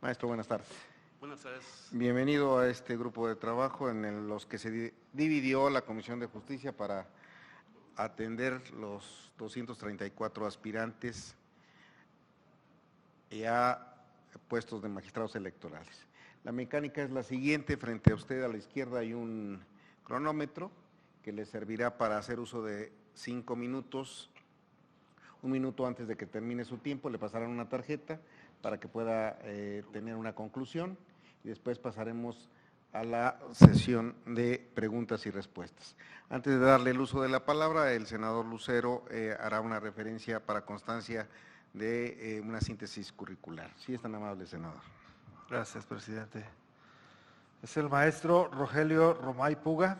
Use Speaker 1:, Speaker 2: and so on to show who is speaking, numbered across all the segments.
Speaker 1: Maestro, buenas tardes.
Speaker 2: Buenas tardes.
Speaker 1: Bienvenido a este grupo de trabajo en los que se dividió la Comisión de Justicia para atender los 234 aspirantes a puestos de magistrados electorales. La mecánica es la siguiente: frente a usted a la izquierda hay un cronómetro que le servirá para hacer uso de 5 minutos. Un minuto antes de que termine su tiempo le pasarán una tarjeta para que pueda tener una conclusión, y después pasaremos a la sesión de preguntas y respuestas. Antes de darle el uso de la palabra, el senador Lucero hará una referencia para constancia de una síntesis curricular. Sí, es tan amable, senador.
Speaker 3: Gracias, presidente. Es el maestro Rogelio Romay Puga.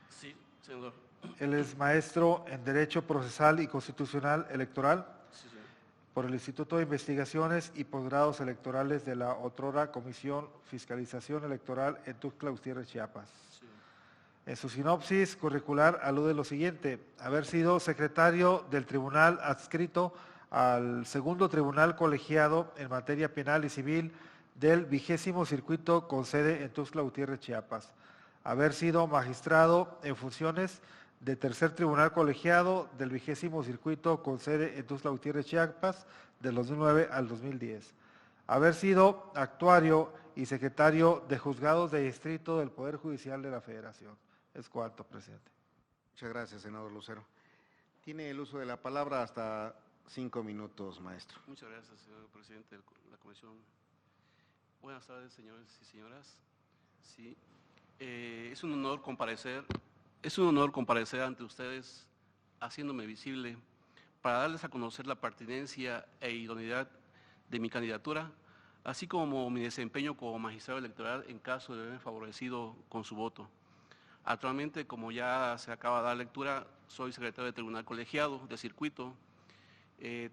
Speaker 2: Sí, senador.
Speaker 3: Él es maestro en Derecho Procesal y Constitucional Electoral
Speaker 2: Sí, señor.
Speaker 3: por el Instituto de Investigaciones y Posgrados Electorales de la otrora Comisión Fiscalización Electoral en Tuxtla Gutiérrez, Chiapas.
Speaker 2: Sí.
Speaker 3: En su sinopsis curricular alude lo siguiente: haber sido secretario del Tribunal adscrito al Segundo Tribunal Colegiado en materia penal y civil del 20º Circuito con sede en Tuxtla Gutiérrez, Chiapas. Haber sido magistrado en funciones de Tercer Tribunal Colegiado del 20º Circuito con sede en Tuxtla Gutiérrez, Chiapas, del 2009 al 2010. Haber sido actuario y secretario de Juzgados de Distrito del Poder Judicial de la Federación. Es cuanto, presidente.
Speaker 1: Muchas gracias, senador Lucero. Tiene el uso de la palabra hasta 5 minutos, maestro.
Speaker 2: Muchas gracias, señor presidente de la comisión. Buenas tardes, señores y señoras. Sí, es un honor comparecer ante ustedes, haciéndome visible para darles a conocer la pertinencia e idoneidad de mi candidatura, así como mi desempeño como magistrado electoral en caso de haberme favorecido con su voto. Actualmente, como ya se acaba de dar lectura, soy secretario de Tribunal Colegiado de Circuito.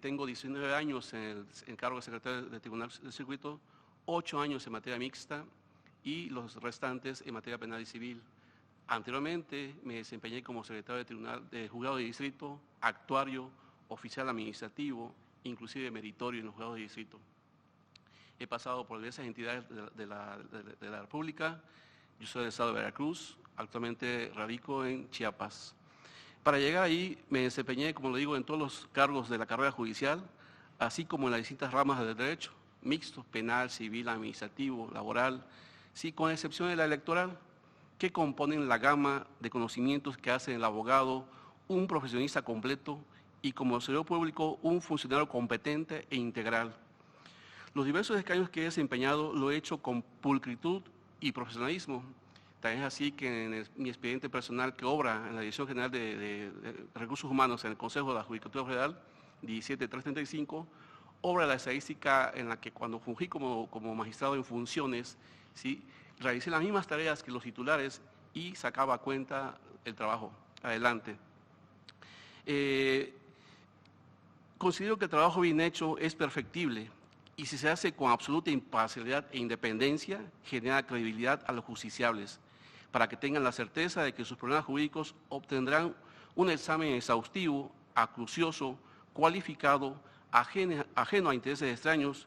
Speaker 2: Tengo 19 años en el cargo de secretario de Tribunal de Circuito, 8 años en materia mixta y los restantes en materia penal y civil. Anteriormente me desempeñé como secretario de Tribunal de Juzgado de Distrito, actuario, oficial administrativo, inclusive meritorio en los juzgados de distrito. He pasado por diversas entidades de la República. Yo soy del estado de Veracruz, actualmente radico en Chiapas. Para llegar ahí me desempeñé, como lo digo, en todos los cargos de la carrera judicial, así como en las distintas ramas del derecho, mixto, penal, civil, administrativo, laboral, sí, con excepción de la electoral, que componen la gama de conocimientos que hace el abogado un profesionista completo y como servidor público un funcionario competente e integral. Los diversos escaños que he desempeñado lo he hecho con pulcritud y profesionalismo. También es así que en mi expediente personal que obra en la Dirección General de Recursos Humanos en el Consejo de la Judicatura Federal, 17335, obra la estadística en la que cuando fungí como magistrado en funciones, ¿sí?, realicé las mismas tareas que los titulares y sacaba a cuenta el trabajo adelante. Considero que el trabajo bien hecho es perfectible y si se hace con absoluta imparcialidad e independencia, genera credibilidad a los justiciables, para que tengan la certeza de que sus problemas jurídicos obtendrán un examen exhaustivo, acucioso, cualificado, ajeno a intereses extraños,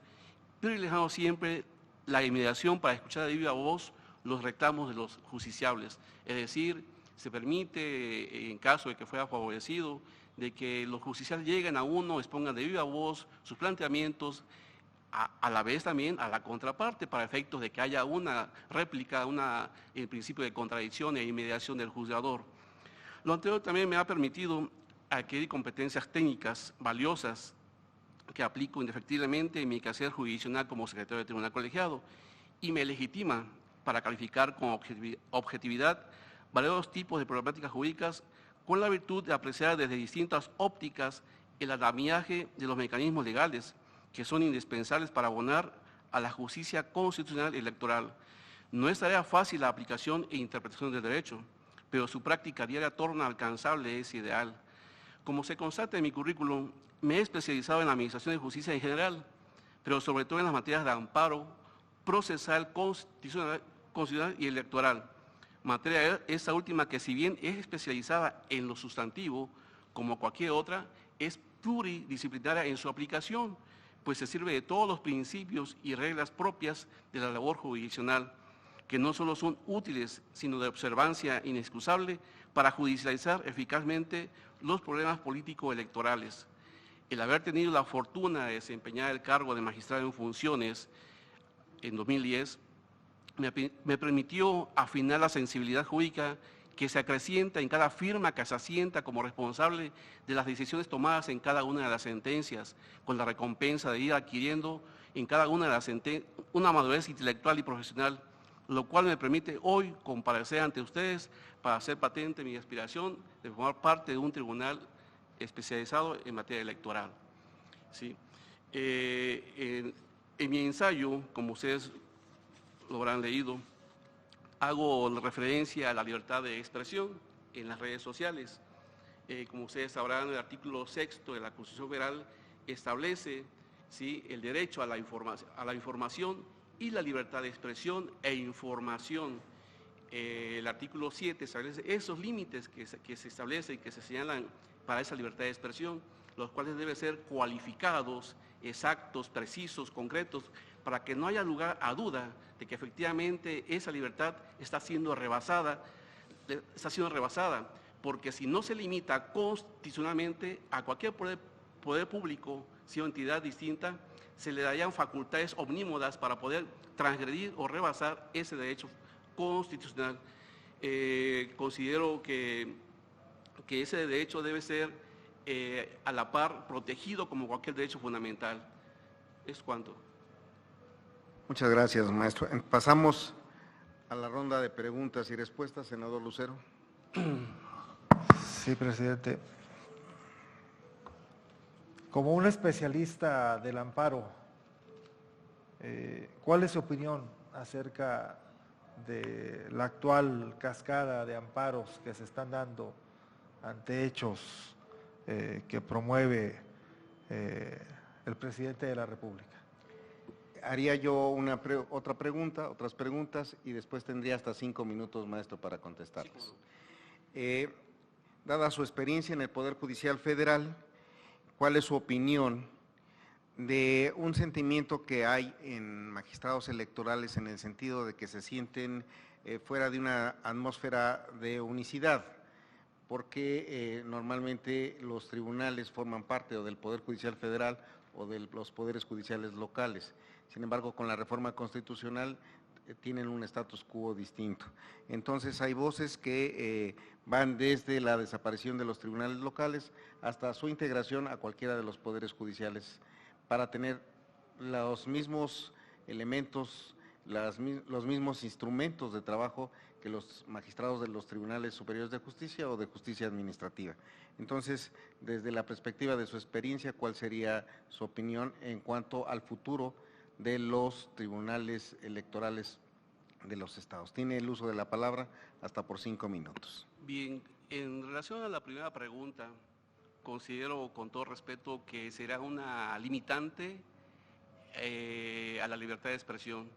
Speaker 2: privilegiando siempre la inmediación para escuchar de viva voz los reclamos de los justiciables. Es decir, se permite, en caso de que fuera favorecido, de que los justiciables lleguen a uno, expongan de viva voz sus planteamientos, a la vez también a la contraparte, para efectos de que haya una réplica, el principio de contradicción e inmediación del juzgador. Lo anterior también me ha permitido adquirir competencias técnicas valiosas que aplico indefectiblemente en mi quehacer jurisdiccional como secretario de Tribunal Colegiado y me legitima para calificar con objetividad varios tipos de problemáticas jurídicas con la virtud de apreciar desde distintas ópticas el andamiaje de los mecanismos legales que son indispensables para abonar a la justicia constitucional y electoral. No es tarea fácil la aplicación e interpretación del derecho, pero su práctica diaria torna alcanzable ese ideal. Como se constata en mi currículum, me he especializado en la administración de justicia en general, pero sobre todo en las materias de amparo, procesal, constitucional y electoral. Materia esa última que, si bien es especializada en lo sustantivo, como cualquier otra, es pluridisciplinaria en su aplicación, pues se sirve de todos los principios y reglas propias de la labor jurisdiccional, que no solo son útiles, sino de observancia inexcusable para judicializar eficazmente los problemas político-electorales. El haber tenido la fortuna de desempeñar el cargo de magistrado en funciones en 2010 me permitió afinar la sensibilidad jurídica que se acrecienta en cada firma que se asienta como responsable de las decisiones tomadas en cada una de las sentencias, con la recompensa de ir adquiriendo en cada una de las sentencias una madurez intelectual y profesional, lo cual me permite hoy comparecer ante ustedes para hacer patente mi aspiración de formar parte de un tribunal especializado en materia electoral. ¿Sí? En mi ensayo, como ustedes lo habrán leído, hago referencia a la libertad de expresión en las redes sociales. Como ustedes sabrán, el artículo 6º de la Constitución Federal establece, ¿sí?, el derecho a la información y la libertad de expresión e información. El artículo 7 establece esos límites que se establecen y que se señalan para esa libertad de expresión, los cuales deben ser cualificados, exactos, precisos, concretos, para que no haya lugar a duda de que efectivamente esa libertad está siendo rebasada, porque si no se limita constitucionalmente a cualquier poder público, si o entidad distinta, se le darían facultades omnímodas para poder transgredir o rebasar ese derecho constitucional. Considero que ese derecho debe ser a la par protegido como cualquier derecho fundamental. Es cuanto.
Speaker 1: Muchas gracias, maestro. Pasamos a la ronda de preguntas y respuestas. Senador Lucero.
Speaker 3: Sí, presidente. Como un especialista del amparo, ¿cuál es su opinión acerca de la actual cascada de amparos que se están dando ante hechos que promueve el presidente de la República?
Speaker 1: Haría yo otras preguntas y después tendría hasta 5 minutos, maestro, para contestarlas. Dada su experiencia en el Poder Judicial Federal, ¿cuál es su opinión de un sentimiento que hay en magistrados electorales en el sentido de que se sienten fuera de una atmósfera de unicidad? Porque normalmente los tribunales forman parte o del Poder Judicial Federal o de los poderes judiciales locales. Sin embargo, con la reforma constitucional tienen un status quo distinto. Entonces, hay voces que van desde la desaparición de los tribunales locales hasta su integración a cualquiera de los poderes judiciales para tener los mismos elementos, los mismos instrumentos de trabajo que los magistrados de los tribunales superiores de justicia o de justicia administrativa. Entonces, desde la perspectiva de su experiencia, ¿cuál sería su opinión en cuanto al futuro de los tribunales electorales de los estados? Tiene el uso de la palabra hasta por 5 minutos.
Speaker 2: Bien, en relación a la primera pregunta, considero con todo respeto que será una limitante a la libertad de expresión,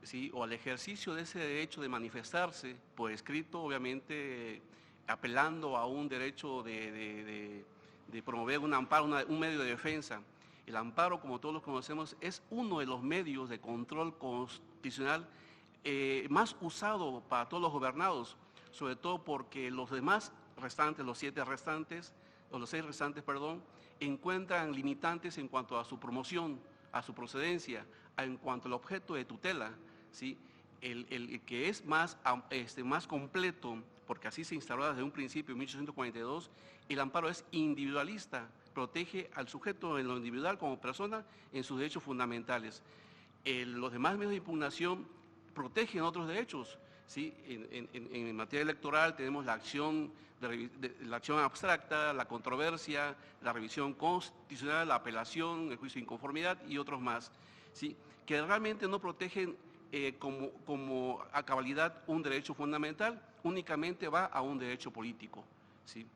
Speaker 2: ¿sí?, o al ejercicio de ese derecho de manifestarse por escrito, obviamente apelando a un derecho de promover un amparo, un medio de defensa. El amparo, como todos lo conocemos, es uno de los medios de control constitucional más usado para todos los gobernados, sobre todo porque los demás restantes, los 6 restantes, encuentran limitantes en cuanto a su promoción, a su procedencia, en cuanto al objeto de tutela, ¿sí? El que es más completo, porque así se instaló desde un principio en 1842, el amparo es individualista, protege al sujeto en lo individual como persona en sus derechos fundamentales. Los demás medios de impugnación protegen otros derechos, ¿sí? En materia electoral tenemos la acción abstracta, la controversia, la revisión constitucional, la apelación, el juicio de inconformidad y otros más, ¿sí?, que realmente no protegen como a cabalidad un derecho fundamental, únicamente va a un derecho político, ¿sí?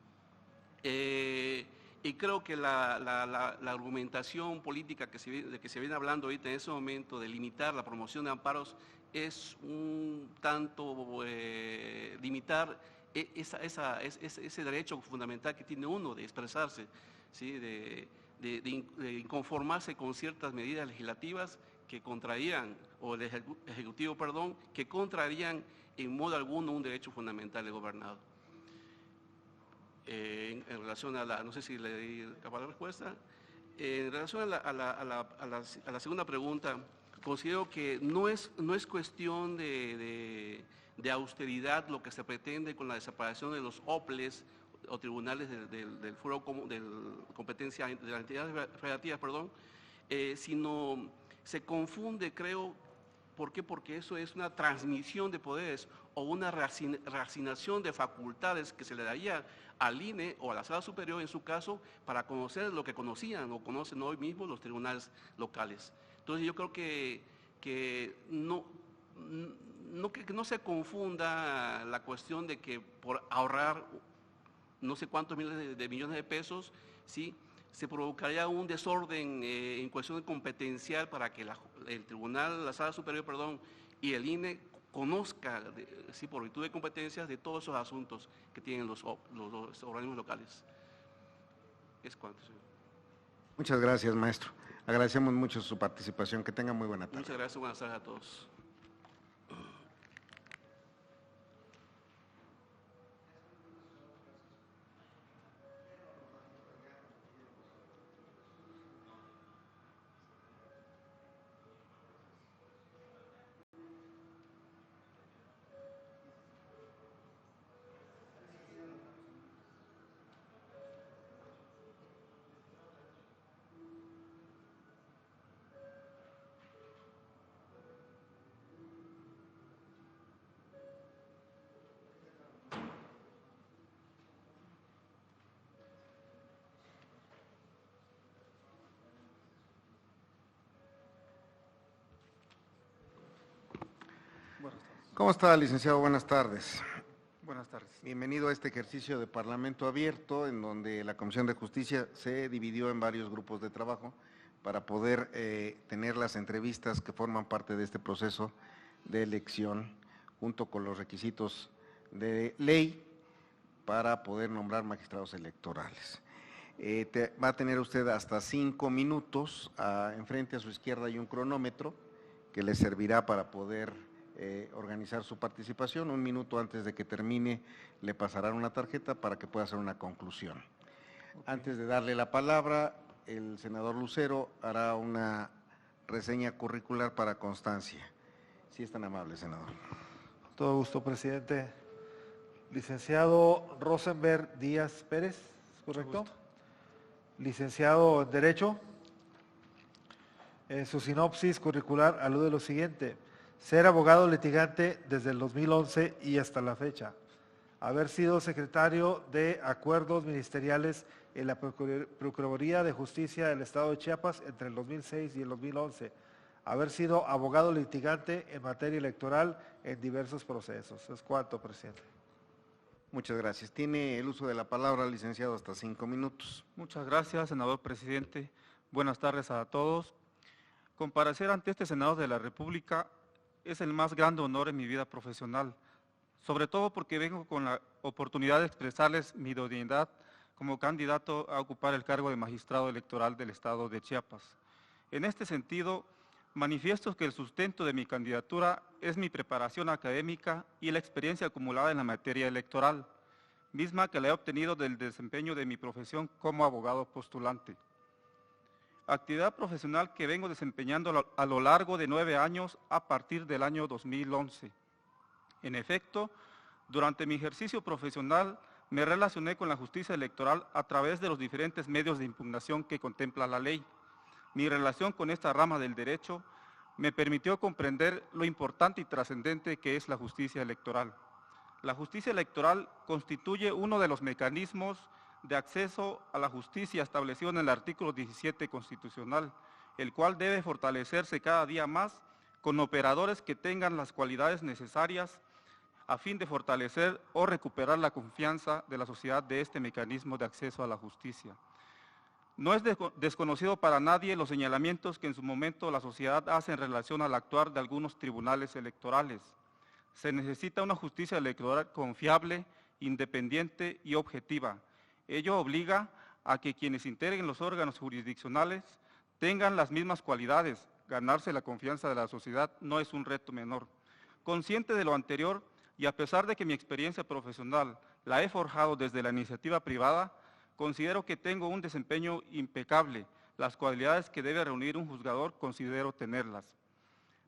Speaker 2: Y creo que la argumentación política de que se viene hablando ahorita en ese momento de limitar la promoción de amparos es un tanto limitar ese derecho fundamental que tiene uno de expresarse, ¿sí? de inconformarse con ciertas medidas legislativas que contraían, o el Ejecutivo, perdón, que contrarían en modo alguno un derecho fundamental del gobernado. En relación a la, no sé si le di la respuesta, en relación a la segunda pregunta, considero que no es cuestión de austeridad lo que se pretende con la desaparición de los OPLES o tribunales del foro de competencia de las entidades federativas, perdón, sino se confunde, creo. ¿Por qué? Porque eso es una transmisión de poderes o una reasignación de facultades que se le daría al INE o a la Sala Superior, en su caso, para conocer lo que conocían o conocen hoy mismo los tribunales locales. Entonces yo creo que no se confunda la cuestión de que por ahorrar no sé cuántos miles de millones de pesos, ¿sí?, se provocaría un desorden en cuestión competencial para que el tribunal, la Sala Superior, perdón, y el INE conozca, sí, por virtud de competencias, de todos esos asuntos que tienen los organismos locales. Es cuanto, señor.
Speaker 1: Muchas gracias, maestro. Agradecemos mucho su participación. Que tenga muy buena tarde.
Speaker 2: Muchas gracias. Buenas tardes a todos.
Speaker 1: ¿Cómo está, licenciado? Buenas tardes.
Speaker 4: Buenas tardes.
Speaker 1: Bienvenido a este ejercicio de Parlamento Abierto, en donde la Comisión de Justicia se dividió en varios grupos de trabajo para poder tener las entrevistas que forman parte de este proceso de elección, junto con los requisitos de ley para poder nombrar magistrados electorales. Va a tener usted hasta 5 minutos. Enfrente a su izquierda hay un cronómetro que le servirá para poder organizar su participación. 1 minuto antes de que termine le pasarán una tarjeta para que pueda hacer una conclusión. Antes de darle la palabra, el senador Lucero hará una reseña curricular para constancia. Si es tan amable, senador.
Speaker 3: Todo gusto, presidente. Licenciado Rosenberg Díaz Pérez, ¿es correcto? Licenciado en Derecho. En su sinopsis curricular alude lo siguiente: ser abogado litigante desde el 2011 y hasta la fecha. Haber sido secretario de Acuerdos Ministeriales en la Procuraduría de Justicia del Estado de Chiapas entre el 2006 y el 2011. Haber sido abogado litigante en materia electoral en diversos procesos. Es cuanto, presidente.
Speaker 1: Muchas gracias. Tiene el uso de la palabra, licenciado, hasta 5 minutos.
Speaker 4: Muchas gracias, senador presidente. Buenas tardes a todos. Comparecer ante este Senado de la República es el más grande honor en mi vida profesional, sobre todo porque vengo con la oportunidad de expresarles mi idoneidad como candidato a ocupar el cargo de magistrado electoral del Estado de Chiapas. En este sentido, manifiesto que el sustento de mi candidatura es mi preparación académica y la experiencia acumulada en la materia electoral, misma que la he obtenido del desempeño de mi profesión como abogado postulante. Actividad profesional que vengo desempeñando a lo largo de 9 años a partir del año 2011. En efecto, durante mi ejercicio profesional me relacioné con la justicia electoral a través de los diferentes medios de impugnación que contempla la ley. Mi relación con esta rama del derecho me permitió comprender lo importante y trascendente que es la justicia electoral. La justicia electoral constituye uno de los mecanismos de acceso a la justicia establecido en el artículo 17 constitucional, el cual debe fortalecerse cada día más con operadores que tengan las cualidades necesarias a fin de fortalecer o recuperar la confianza de la sociedad de este mecanismo de acceso a la justicia. No es desconocido para nadie los señalamientos que en su momento la sociedad hace en relación al actuar de algunos tribunales electorales. Se necesita una justicia electoral confiable, independiente y objetiva. Ello obliga a que quienes integren los órganos jurisdiccionales tengan las mismas cualidades. Ganarse la confianza de la sociedad no es un reto menor. Consciente de lo anterior y a pesar de que mi experiencia profesional la he forjado desde la iniciativa privada, considero que tengo un desempeño impecable. Las cualidades que debe reunir un juzgador considero tenerlas.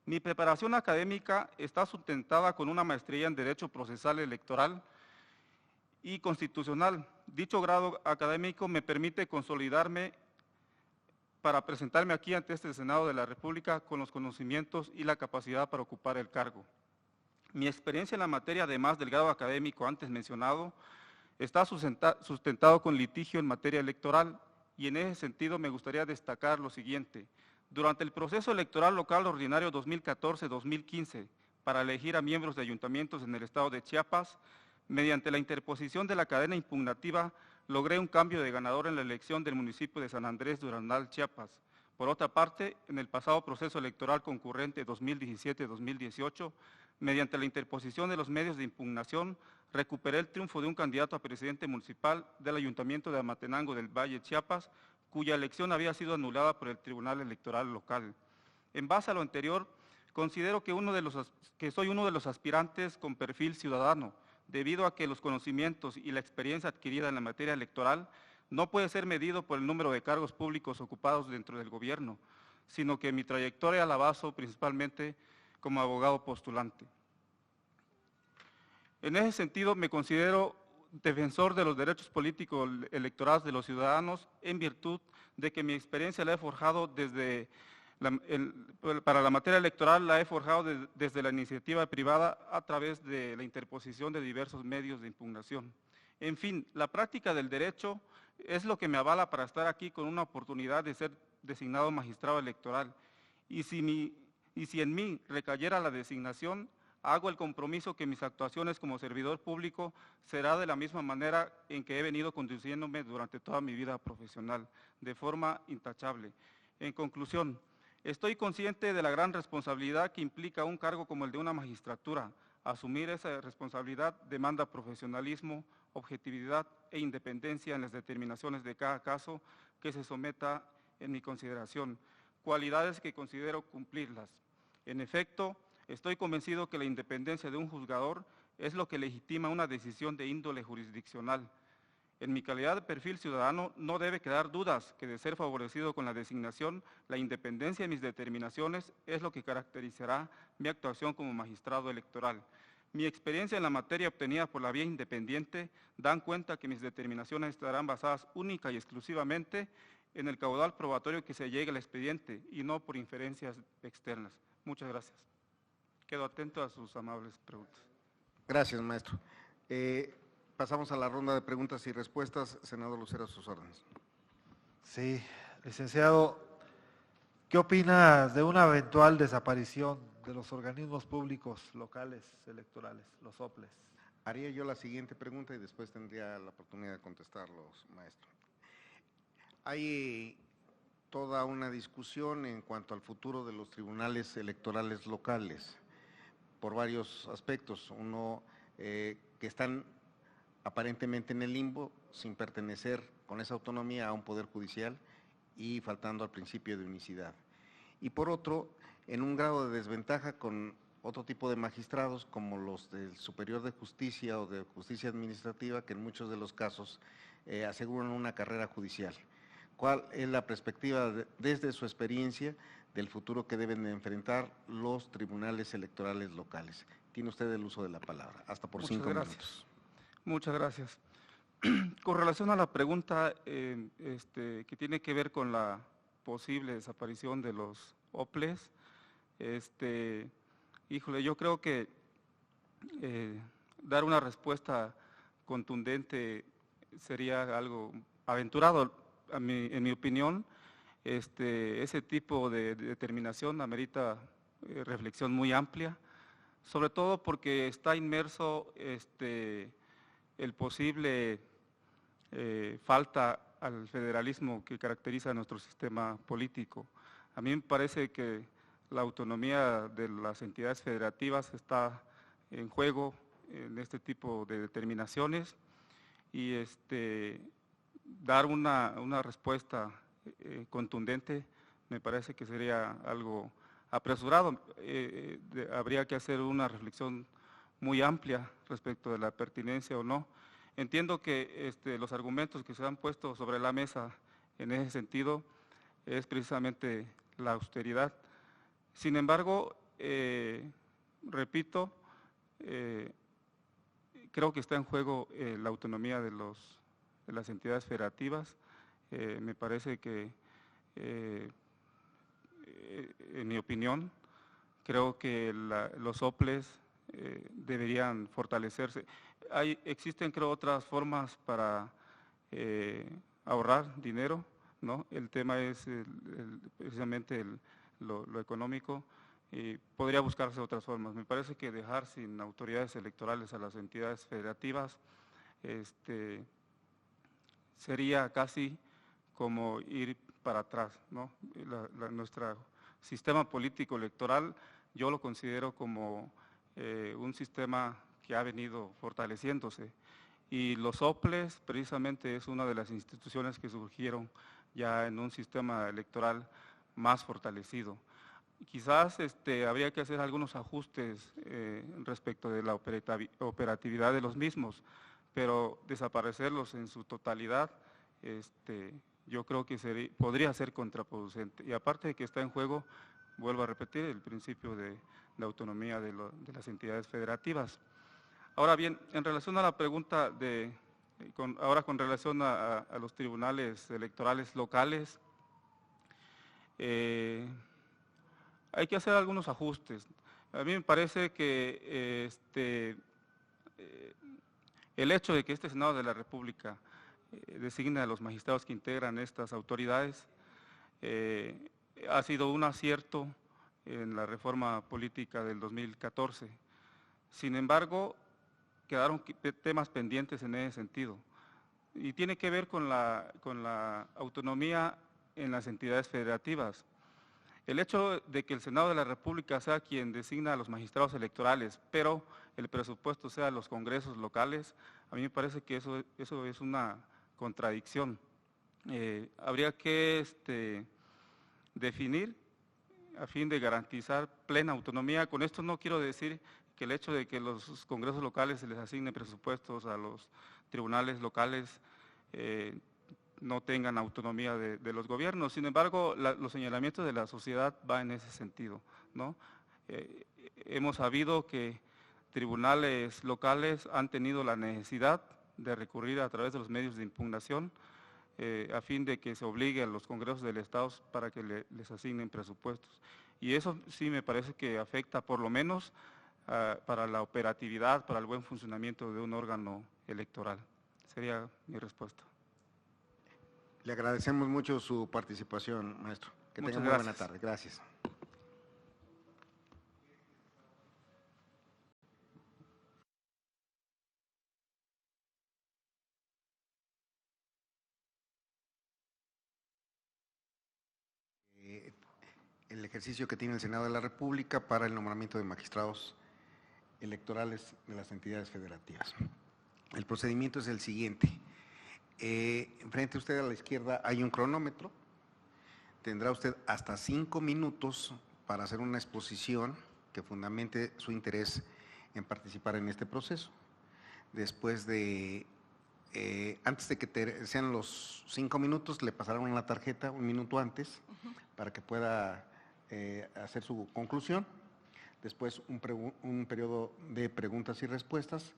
Speaker 4: Mi preparación académica está sustentada con una maestría en Derecho Procesal Electoral y Constitucional. Dicho grado académico me permite consolidarme para presentarme aquí ante este Senado de la República con los conocimientos y la capacidad para ocupar el cargo. Mi experiencia en la materia, además del grado académico antes mencionado, está sustentado con litigio en materia electoral y en ese sentido me gustaría destacar lo siguiente. Durante el proceso electoral local ordinario 2014-2015 para elegir a miembros de ayuntamientos en el estado de Chiapas, mediante la interposición de la cadena impugnativa, logré un cambio de ganador en la elección del municipio de San Andrés Duranal, Chiapas. Por otra parte, en el pasado proceso electoral concurrente 2017-2018, mediante la interposición de los medios de impugnación, recuperé el triunfo de un candidato a presidente municipal del Ayuntamiento de Amatenango del Valle, Chiapas, cuya elección había sido anulada por el Tribunal Electoral local. En base a lo anterior, considero que soy uno de los aspirantes con perfil ciudadano, debido a que los conocimientos y la experiencia adquirida en la materia electoral no puede ser medido por el número de cargos públicos ocupados dentro del gobierno, sino que mi trayectoria la baso principalmente como abogado postulante. En ese sentido, me considero defensor de los derechos políticos electorales de los ciudadanos en virtud de que mi experiencia la he forjado para la materia electoral la he forjado desde la iniciativa privada a través de la interposición de diversos medios de impugnación. En fin, la práctica del derecho es lo que me avala para estar aquí con una oportunidad de ser designado magistrado electoral. Y si en mí recayera la designación, hago el compromiso que mis actuaciones como servidor público será de la misma manera en que he venido conduciéndome durante toda mi vida profesional, de forma intachable. En conclusión, estoy consciente de la gran responsabilidad que implica un cargo como el de una magistratura. Asumir esa responsabilidad demanda profesionalismo, objetividad e independencia en las determinaciones de cada caso que se someta en mi consideración, cualidades que considero cumplirlas. En efecto, estoy convencido que la independencia de un juzgador es lo que legitima una decisión de índole jurisdiccional. En mi calidad de perfil ciudadano no debe quedar dudas que de ser favorecido con la designación, la independencia de mis determinaciones es lo que caracterizará mi actuación como magistrado electoral. Mi experiencia en la materia obtenida por la vía independiente dan cuenta que mis determinaciones estarán basadas única y exclusivamente en el caudal probatorio que se llegue al expediente y no por inferencias externas. Muchas gracias. Quedo atento a sus amables preguntas.
Speaker 1: Gracias, maestro. Pasamos a la ronda de preguntas y respuestas. Senador Lucero, a sus órdenes.
Speaker 3: Sí, licenciado, ¿qué opinas de una eventual desaparición de los organismos públicos locales electorales, los OPLES?
Speaker 1: Haría yo la siguiente pregunta y después tendría la oportunidad de contestarlos, maestro. Hay toda una discusión en cuanto al futuro de los tribunales electorales locales, por varios aspectos. Uno, que están aparentemente en el limbo, sin pertenecer con esa autonomía a un poder judicial y faltando al principio de unicidad. Y por otro, en un grado de desventaja con otro tipo de magistrados como los del Superior de Justicia o de Justicia Administrativa, que en muchos de los casos aseguran una carrera judicial. ¿Cuál es la perspectiva desde su experiencia del futuro que deben de enfrentar los tribunales electorales locales? Tiene usted el uso de la palabra, hasta por 5 minutos.
Speaker 4: Muchas gracias. Con relación a la pregunta que tiene que ver con la posible desaparición de los OPLES, híjole, yo creo que dar una respuesta contundente sería algo aventurado. En mi opinión, ese tipo de determinación amerita reflexión muy amplia, sobre todo porque está inmerso el posible falta al federalismo que caracteriza nuestro sistema político. A mí me parece que la autonomía de las entidades federativas está en juego en este tipo de determinaciones y dar una respuesta contundente me parece que sería algo apresurado. Habría que hacer una reflexión muy amplia respecto de la pertinencia o no. Entiendo que los argumentos que se han puesto sobre la mesa en ese sentido es precisamente la austeridad. Sin embargo, repito, creo que está en juego la autonomía de las entidades federativas. Me parece que, en mi opinión, creo que los OPLES deberían fortalecerse. Existen, creo, otras formas para ahorrar dinero, ¿no? El tema es precisamente lo económico, y podría buscarse otras formas. Me parece que dejar sin autoridades electorales a las entidades federativas sería casi como ir para atrás, ¿no? Nuestro sistema político electoral yo lo considero como un sistema que ha venido fortaleciéndose, y los OPLES precisamente es una de las instituciones que surgieron ya en un sistema electoral más fortalecido. Quizás habría que hacer algunos ajustes respecto de la operatividad de los mismos, pero desaparecerlos en su totalidad, yo creo que podría ser contraproducente. Y aparte de que está en juego, vuelvo a repetir, el principio de autonomía de las entidades federativas. Ahora bien, en relación a la pregunta ahora con relación a los tribunales electorales locales, hay que hacer algunos ajustes. A mí me parece que el hecho de que este Senado de la República designe a los magistrados que integran estas autoridades ha sido un acierto en la reforma política del 2014. Sin embargo, quedaron temas pendientes en ese sentido, y tiene que ver con la autonomía en las entidades federativas. El hecho de que el Senado de la República sea quien designa a los magistrados electorales, pero el presupuesto sea los congresos locales, a mí me parece que eso es una contradicción. Habría que definir a fin de garantizar plena autonomía. Con esto no quiero decir que el hecho de que los congresos locales se les asigne presupuestos a los tribunales locales no tengan autonomía de los gobiernos. Sin embargo, los señalamientos de la sociedad van en ese sentido, ¿no? Hemos sabido que tribunales locales han tenido la necesidad de recurrir a través de los medios de impugnación a fin de que se obligue a los congresos del Estado para que les asignen presupuestos. Y eso sí me parece que afecta por lo menos para la operatividad, para el buen funcionamiento de un órgano electoral. Sería mi respuesta.
Speaker 1: Le agradecemos mucho su participación, maestro. Que tenga muy buena tarde. Gracias. El ejercicio que tiene el Senado de la República para el nombramiento de magistrados electorales de las entidades federativas. El procedimiento es el siguiente. Frente a usted a la izquierda hay un cronómetro. Tendrá usted hasta 5 minutos para hacer una exposición que fundamente su interés en participar en este proceso. Después de, antes de que sean los 5 minutos, le pasarán una tarjeta un minuto antes para que pueda hacer su conclusión. Después un periodo de preguntas y respuestas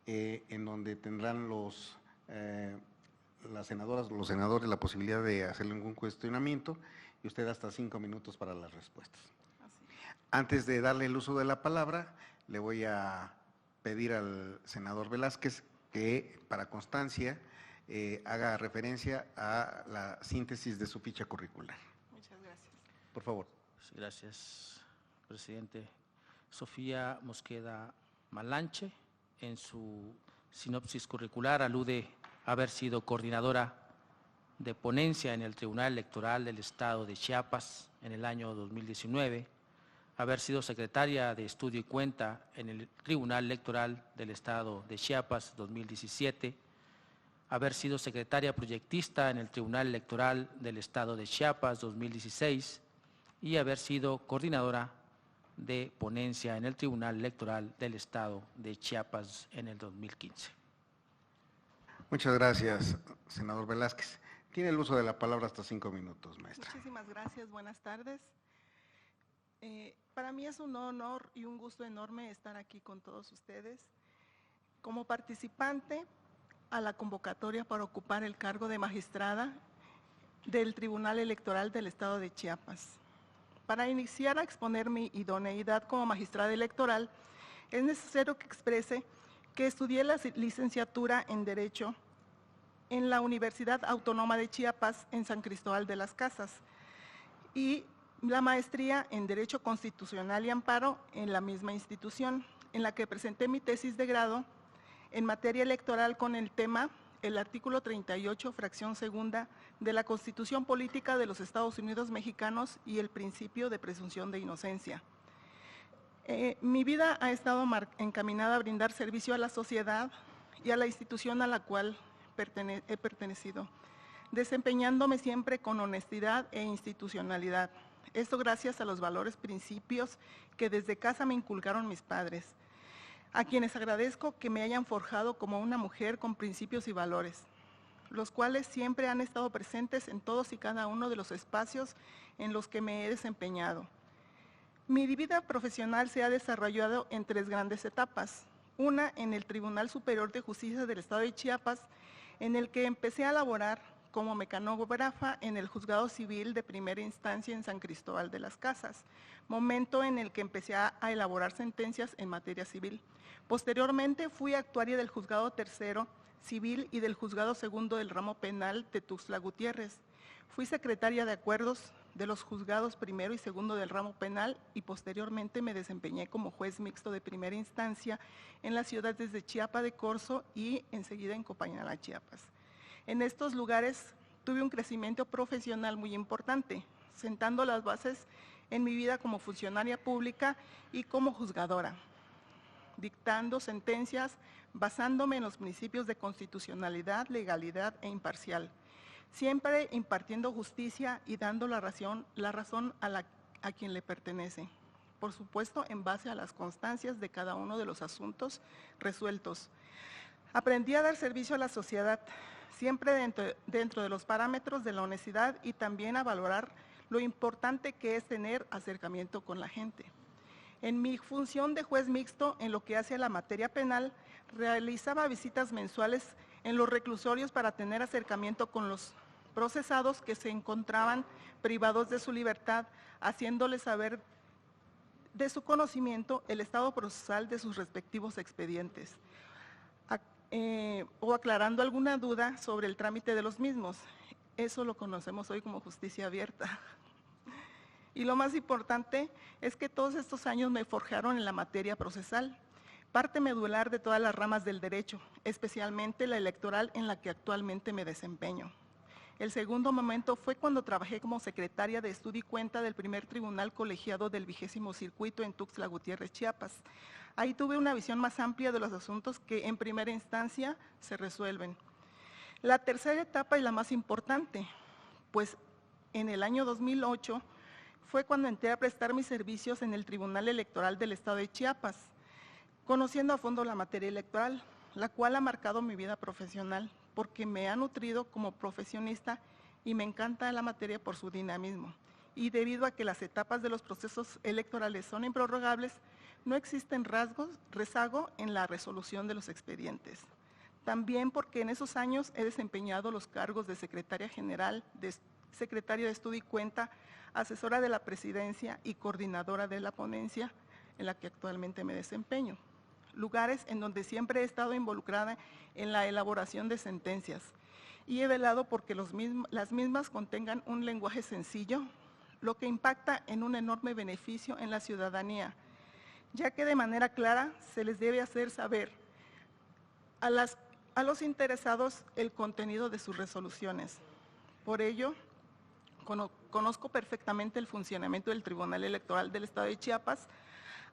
Speaker 1: en donde tendrán las senadoras o los senadores la posibilidad de hacerle algún cuestionamiento y usted hasta 5 minutos para las respuestas. Antes de darle el uso de la palabra, le voy a pedir al senador Velázquez que, para constancia, haga referencia a la síntesis de su ficha curricular.
Speaker 5: Muchas gracias.
Speaker 1: Por favor.
Speaker 6: Gracias, presidente. Sofía Mosqueda Malanche, en su sinopsis curricular, alude a haber sido coordinadora de ponencia en el Tribunal Electoral del Estado de Chiapas en el año 2019, haber sido secretaria de Estudio y Cuenta en el Tribunal Electoral del Estado de Chiapas 2017, haber sido secretaria proyectista en el Tribunal Electoral del Estado de Chiapas 2016 y haber sido coordinadora de ponencia en el Tribunal Electoral del Estado de Chiapas en el 2015.
Speaker 1: Muchas gracias, senador Velázquez. Tiene el uso de la palabra hasta 5 minutos, maestra.
Speaker 5: Muchísimas gracias, buenas tardes. Para mí es un honor y un gusto enorme estar aquí con todos ustedes como participante a la convocatoria para ocupar el cargo de magistrada del Tribunal Electoral del Estado de Chiapas. Para iniciar a exponer mi idoneidad como magistrada electoral, es necesario que exprese que estudié la licenciatura en Derecho en la Universidad Autónoma de Chiapas en San Cristóbal de las Casas y la maestría en Derecho Constitucional y Amparo en la misma institución, en la que presenté mi tesis de grado en materia electoral con el tema el artículo 38, fracción segunda de la Constitución Política de los Estados Unidos Mexicanos y el principio de presunción de inocencia. Mi vida ha estado encaminada a brindar servicio a la sociedad y a la institución a la cual he pertenecido, desempeñándome siempre con honestidad e institucionalidad. Esto gracias a los valores, principios que desde casa me inculcaron mis padres, a quienes agradezco que me hayan forjado como una mujer con principios y valores, los cuales siempre han estado presentes en todos y cada uno de los espacios en los que me he desempeñado. Mi vida profesional se ha desarrollado en 3 grandes etapas. Una en el Tribunal Superior de Justicia del Estado de Chiapas, en el que empecé a laborar como mecanógrafa en el Juzgado Civil de Primera Instancia en San Cristóbal de las Casas, momento en el que empecé a elaborar sentencias en materia civil. Posteriormente fui actuaria del Juzgado Tercero Civil y del Juzgado Segundo del Ramo Penal de Tuxtla Gutiérrez. Fui secretaria de acuerdos de los Juzgados Primero y Segundo del Ramo Penal y posteriormente me desempeñé como juez mixto de primera instancia en las ciudades de Chiapa de Corzo y enseguida en Copainala, Chiapas. En estos lugares tuve un crecimiento profesional muy importante, sentando las bases en mi vida como funcionaria pública y como juzgadora, dictando sentencias basándome en los principios de constitucionalidad, legalidad e imparcial, siempre impartiendo justicia y dando la razón a quien le pertenece. Por supuesto, en base a las constancias de cada uno de los asuntos resueltos. Aprendí a dar servicio a la sociedad, siempre dentro de los parámetros de la honestidad y también a valorar lo importante que es tener acercamiento con la gente. En mi función de juez mixto, en lo que hace a la materia penal, realizaba visitas mensuales en los reclusorios para tener acercamiento con los procesados que se encontraban privados de su libertad, haciéndoles saber de su conocimiento el estado procesal de sus respectivos expedientes, o aclarando alguna duda sobre el trámite de los mismos. Eso lo conocemos hoy como justicia abierta. Y lo más importante es que todos estos años me forjaron en la materia procesal, parte medular de todas las ramas del derecho, especialmente la electoral en la que actualmente me desempeño. El segundo momento fue cuando trabajé como secretaria de estudio y cuenta del primer tribunal colegiado del 20º circuito en Tuxtla Gutiérrez, Chiapas. Ahí tuve una visión más amplia de los asuntos que en primera instancia se resuelven. La tercera etapa y la más importante, pues en el año 2008 fue cuando entré a prestar mis servicios en el Tribunal Electoral del Estado de Chiapas, conociendo a fondo la materia electoral, la cual ha marcado mi vida profesional, porque me ha nutrido como profesionista y me encanta la materia por su dinamismo. Y debido a que las etapas de los procesos electorales son improrrogables, no existen rezago en la resolución de los expedientes. También porque en esos años he desempeñado los cargos de secretaria general, secretaria de estudio y cuenta, asesora de la presidencia y coordinadora de la ponencia en la que actualmente me desempeño. Lugares en donde siempre he estado involucrada en la elaboración de sentencias y he velado porque las mismas contengan un lenguaje sencillo, lo que impacta en un enorme beneficio en la ciudadanía, ya que de manera clara se les debe hacer saber a los interesados el contenido de sus resoluciones. Por ello, conozco perfectamente el funcionamiento del Tribunal Electoral del Estado de Chiapas,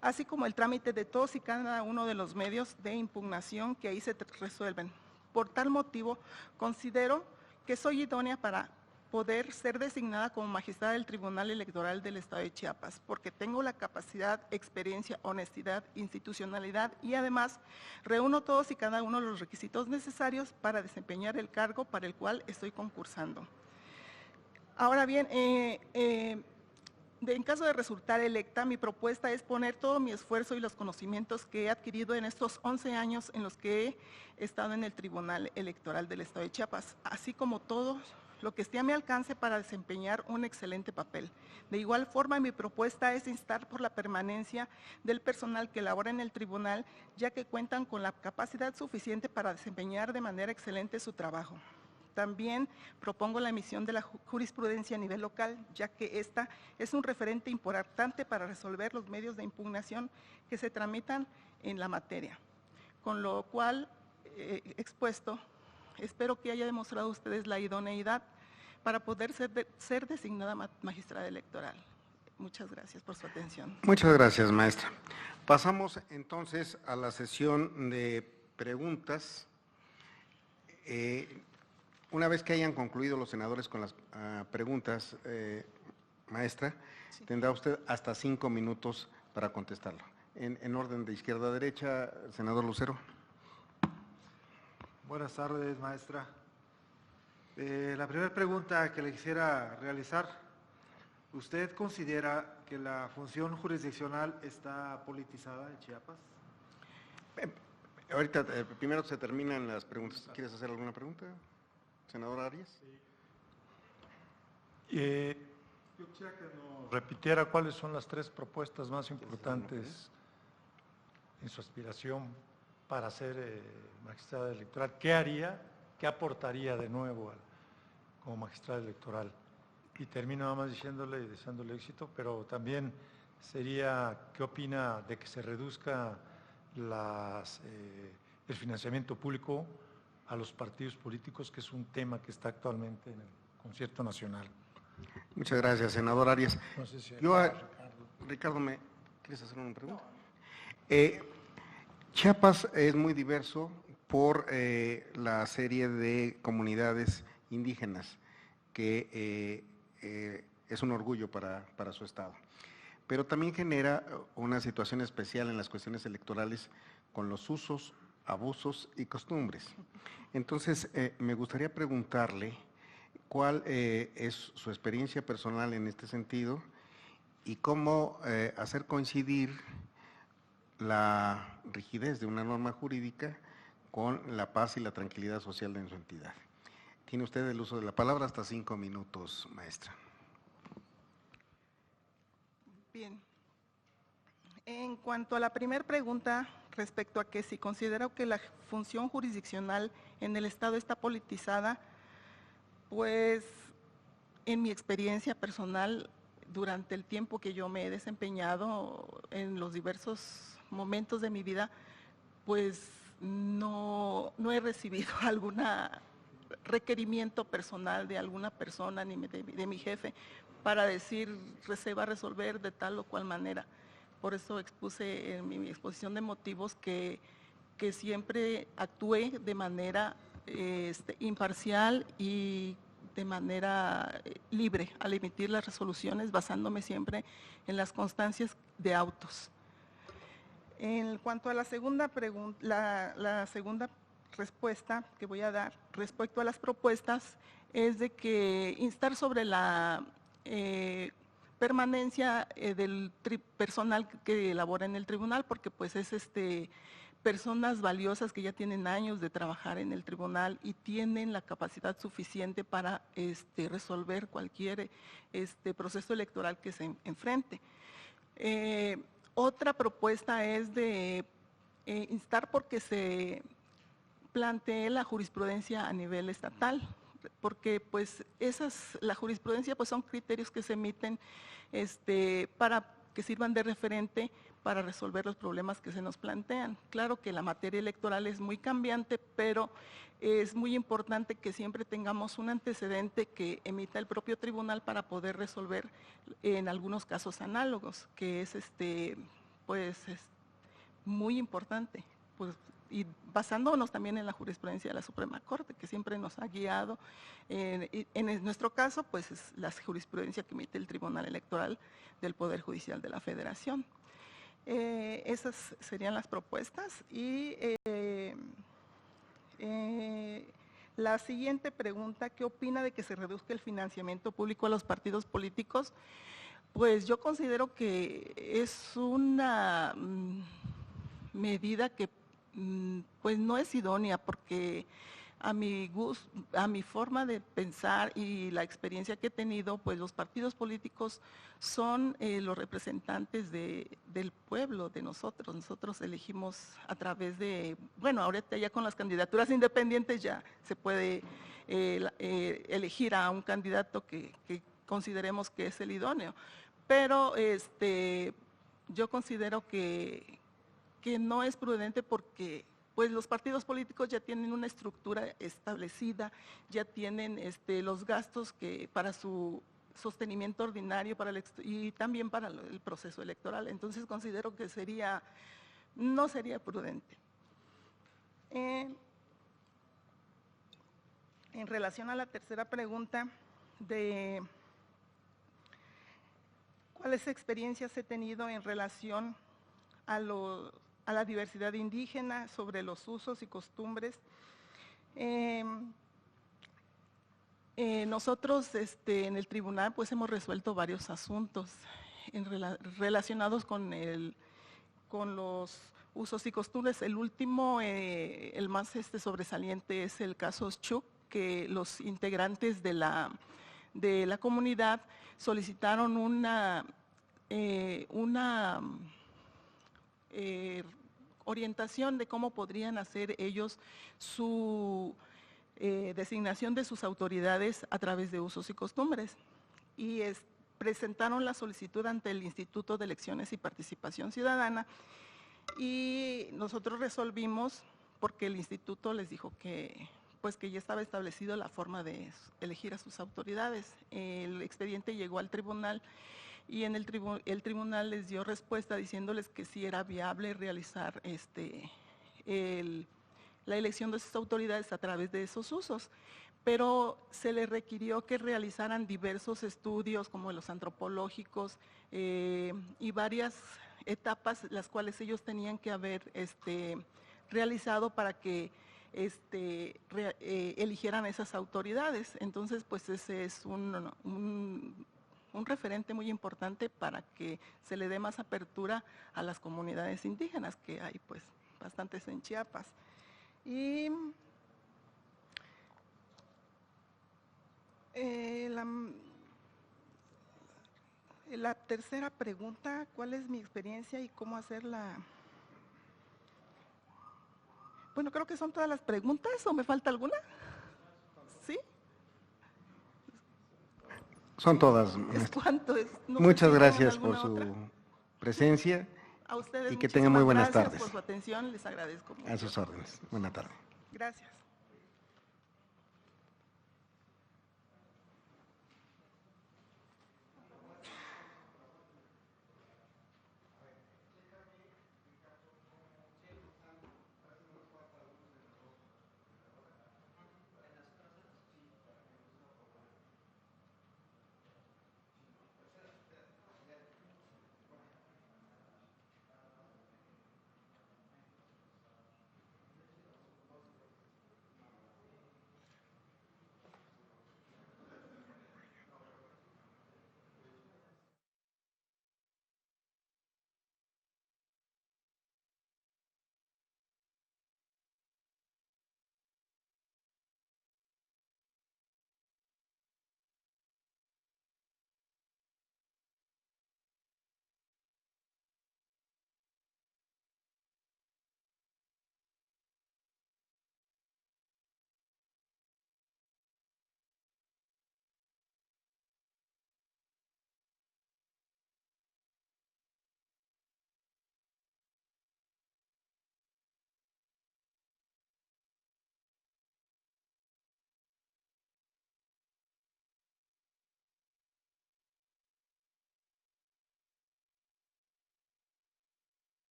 Speaker 5: así como el trámite de todos y cada uno de los medios de impugnación que ahí se resuelven, Por tal motivo, considero que soy idónea para poder ser designada como magistrada del Tribunal Electoral del Estado de Chiapas, porque tengo la capacidad, experiencia, honestidad, institucionalidad y además reúno todos y cada uno de los requisitos necesarios para desempeñar el cargo para el cual estoy concursando. Ahora bien, en caso de resultar electa, mi propuesta es poner todo mi esfuerzo y los conocimientos que he adquirido en estos 11 años en los que he estado en el Tribunal Electoral del Estado de Chiapas, así como todo lo que esté a mi alcance para desempeñar un excelente papel. De igual forma, mi propuesta es instar por la permanencia del personal que labora en el tribunal, ya que cuentan con la capacidad suficiente para desempeñar de manera excelente su trabajo. También propongo la emisión de la jurisprudencia a nivel local, ya que esta es un referente importante para resolver los medios de impugnación que se tramitan en la materia. Con lo cual, expuesto, espero que haya demostrado ustedes la idoneidad para poder ser designada magistrada electoral. Muchas gracias por su atención.
Speaker 1: Muchas gracias, maestra. Pasamos entonces a la sesión de preguntas. Una vez que hayan concluido los senadores con las preguntas, maestra, sí, tendrá usted hasta 5 minutos para contestarlo. En orden de izquierda a derecha, senador Lucero.
Speaker 3: Buenas tardes, maestra. La primera pregunta que le quisiera realizar, ¿usted considera que la función jurisdiccional está politizada en Chiapas?
Speaker 1: Ahorita, primero se terminan las preguntas. ¿Quieres hacer alguna pregunta, senador Arias?
Speaker 7: Sí. Yo quisiera que nos repitiera cuáles son las 3 propuestas más importantes en su aspiración para ser magistrada electoral. ¿Qué haría, qué aportaría de nuevo como magistrada electoral? Y termino nada más diciéndole y deseándole éxito, pero también sería, ¿qué opina de que se reduzca el financiamiento público a los partidos políticos, que es un tema que está actualmente en el concierto nacional?
Speaker 1: Muchas gracias, senador Arias.
Speaker 7: No sé si
Speaker 1: Ricardo, ¿quieres hacer una pregunta? Chiapas es muy diverso por la serie de comunidades indígenas que es un orgullo para su estado. Pero también genera una situación especial en las cuestiones electorales con los usos, abusos y costumbres. Entonces, me gustaría preguntarle cuál es su experiencia personal en este sentido y cómo hacer coincidir la rigidez de una norma jurídica con la paz y la tranquilidad social en su entidad. Tiene usted el uso de la palabra hasta 5 minutos, maestra.
Speaker 5: Bien. En cuanto a la primera pregunta, respecto a que si considero que la función jurisdiccional en el Estado está politizada, pues en mi experiencia personal, durante el tiempo que yo me he desempeñado en los diversos momentos de mi vida, pues no he recibido algún requerimiento personal de alguna persona ni de mi jefe para decir se va a resolver de tal o cual manera. Por eso expuse en mi exposición de motivos que siempre actué de manera imparcial y de manera libre al emitir las resoluciones, basándome siempre en las constancias de autos. En cuanto a la segunda pregunta, la segunda respuesta que voy a dar respecto a las propuestas es de que instar sobre la permanencia del personal que elabora en el tribunal, porque pues es personas valiosas que ya tienen años de trabajar en el tribunal y tienen la capacidad suficiente para resolver cualquier proceso electoral que se enfrente. Otra propuesta es de instar porque se plantee la jurisprudencia a nivel estatal, porque pues la jurisprudencia pues son criterios que se emiten para que sirvan de referente para resolver los problemas que se nos plantean. Claro que la materia electoral es muy cambiante, pero es muy importante que siempre tengamos un antecedente que emita el propio tribunal para poder resolver en algunos casos análogos, que es pues es muy importante, pues y basándonos también en la jurisprudencia de la Suprema Corte, que siempre nos ha guiado. En nuestro caso, pues es la jurisprudencia que emite el Tribunal Electoral del Poder Judicial de la Federación. Esas serían las propuestas. Y la siguiente pregunta, ¿qué opina de que se reduzca el financiamiento público a los partidos políticos? Pues yo considero que es una medida que pues no es idónea, porque a mi forma de pensar y la experiencia que he tenido, pues los partidos políticos son los representantes del pueblo, de nosotros. Nosotros elegimos a través de, bueno, ahorita ya con las candidaturas independientes ya se puede elegir a un candidato que consideremos que es el idóneo. Pero yo considero que no es prudente, porque pues los partidos políticos ya tienen una estructura establecida, ya tienen los gastos que para su sostenimiento ordinario y también para el proceso electoral. Entonces considero que no sería prudente. En relación a la tercera pregunta de cuáles experiencias he tenido en relación a la diversidad indígena, sobre los usos y costumbres. Nosotros en el tribunal pues hemos resuelto varios asuntos relacionados con los usos y costumbres. El último, el más sobresaliente, es el caso Xuk, que los integrantes de la comunidad solicitaron una orientación de cómo podrían hacer ellos su designación de sus autoridades a través de usos y costumbres. Y presentaron la solicitud ante el Instituto de Elecciones y Participación Ciudadana, y nosotros resolvimos, porque el instituto les dijo que ya estaba establecido la forma de elegir a sus autoridades. El expediente llegó al tribunal, y en el tribunal les dio respuesta diciéndoles que sí era viable realizar la elección de sus autoridades a través de esos usos, pero se les requirió que realizaran diversos estudios, como los antropológicos, y varias etapas las cuales ellos tenían que haber realizado para que eligieran esas autoridades. Entonces, pues ese es un referente muy importante para que se le dé más apertura a las comunidades indígenas, que hay pues bastantes en Chiapas. Y la tercera pregunta, ¿cuál es mi experiencia y cómo hacerla? Bueno, creo que son todas las preguntas, ¿o me falta alguna? ¿Sí?
Speaker 1: Son todas.
Speaker 5: ¿Es cuánto? No sé
Speaker 1: Muchas
Speaker 5: si
Speaker 1: gracias
Speaker 5: alguna
Speaker 1: por su
Speaker 5: otra.
Speaker 1: presencia.
Speaker 5: A ustedes
Speaker 1: Y que tengan muy buenas
Speaker 5: gracias
Speaker 1: tardes.
Speaker 5: por su atención, les agradezco mucho.
Speaker 1: A sus órdenes. Buena tarde.
Speaker 5: Gracias.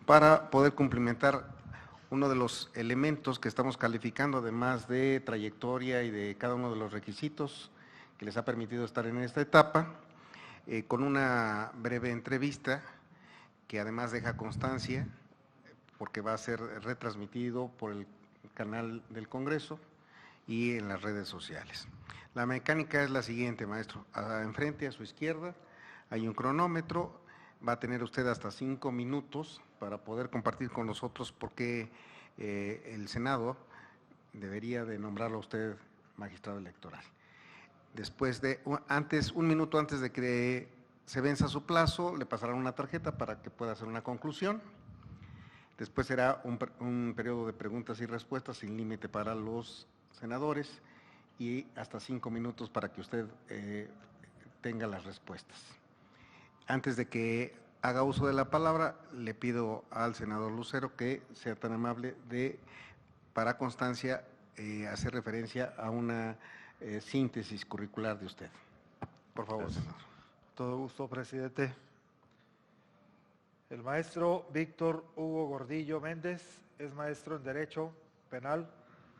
Speaker 1: para poder cumplimentar uno de los elementos que estamos calificando, además de trayectoria y de cada uno de los requisitos que les ha permitido estar en esta etapa, con una breve entrevista que además deja constancia, porque va a ser retransmitido por el canal del Congreso y en las redes sociales. La mecánica es la siguiente, maestro. Enfrente, a su izquierda, hay un cronómetro. Va a tener usted hasta 5 minutos para poder compartir con nosotros por qué el Senado debería de nombrarlo a usted magistrado electoral. Después de, un minuto antes de que se venza su plazo, le pasarán una tarjeta para que pueda hacer una conclusión. Después será un periodo de preguntas y respuestas sin límite para los senadores y hasta 5 minutos para que usted tenga las respuestas. Antes de que haga uso de la palabra, le pido al senador Lucero que sea tan amable de, para constancia, hacer referencia a una síntesis curricular de usted. Por favor,
Speaker 3: Gracias.
Speaker 1: senador.
Speaker 3: Todo gusto, presidente. El maestro Víctor Hugo Gordillo Méndez es maestro en Derecho Penal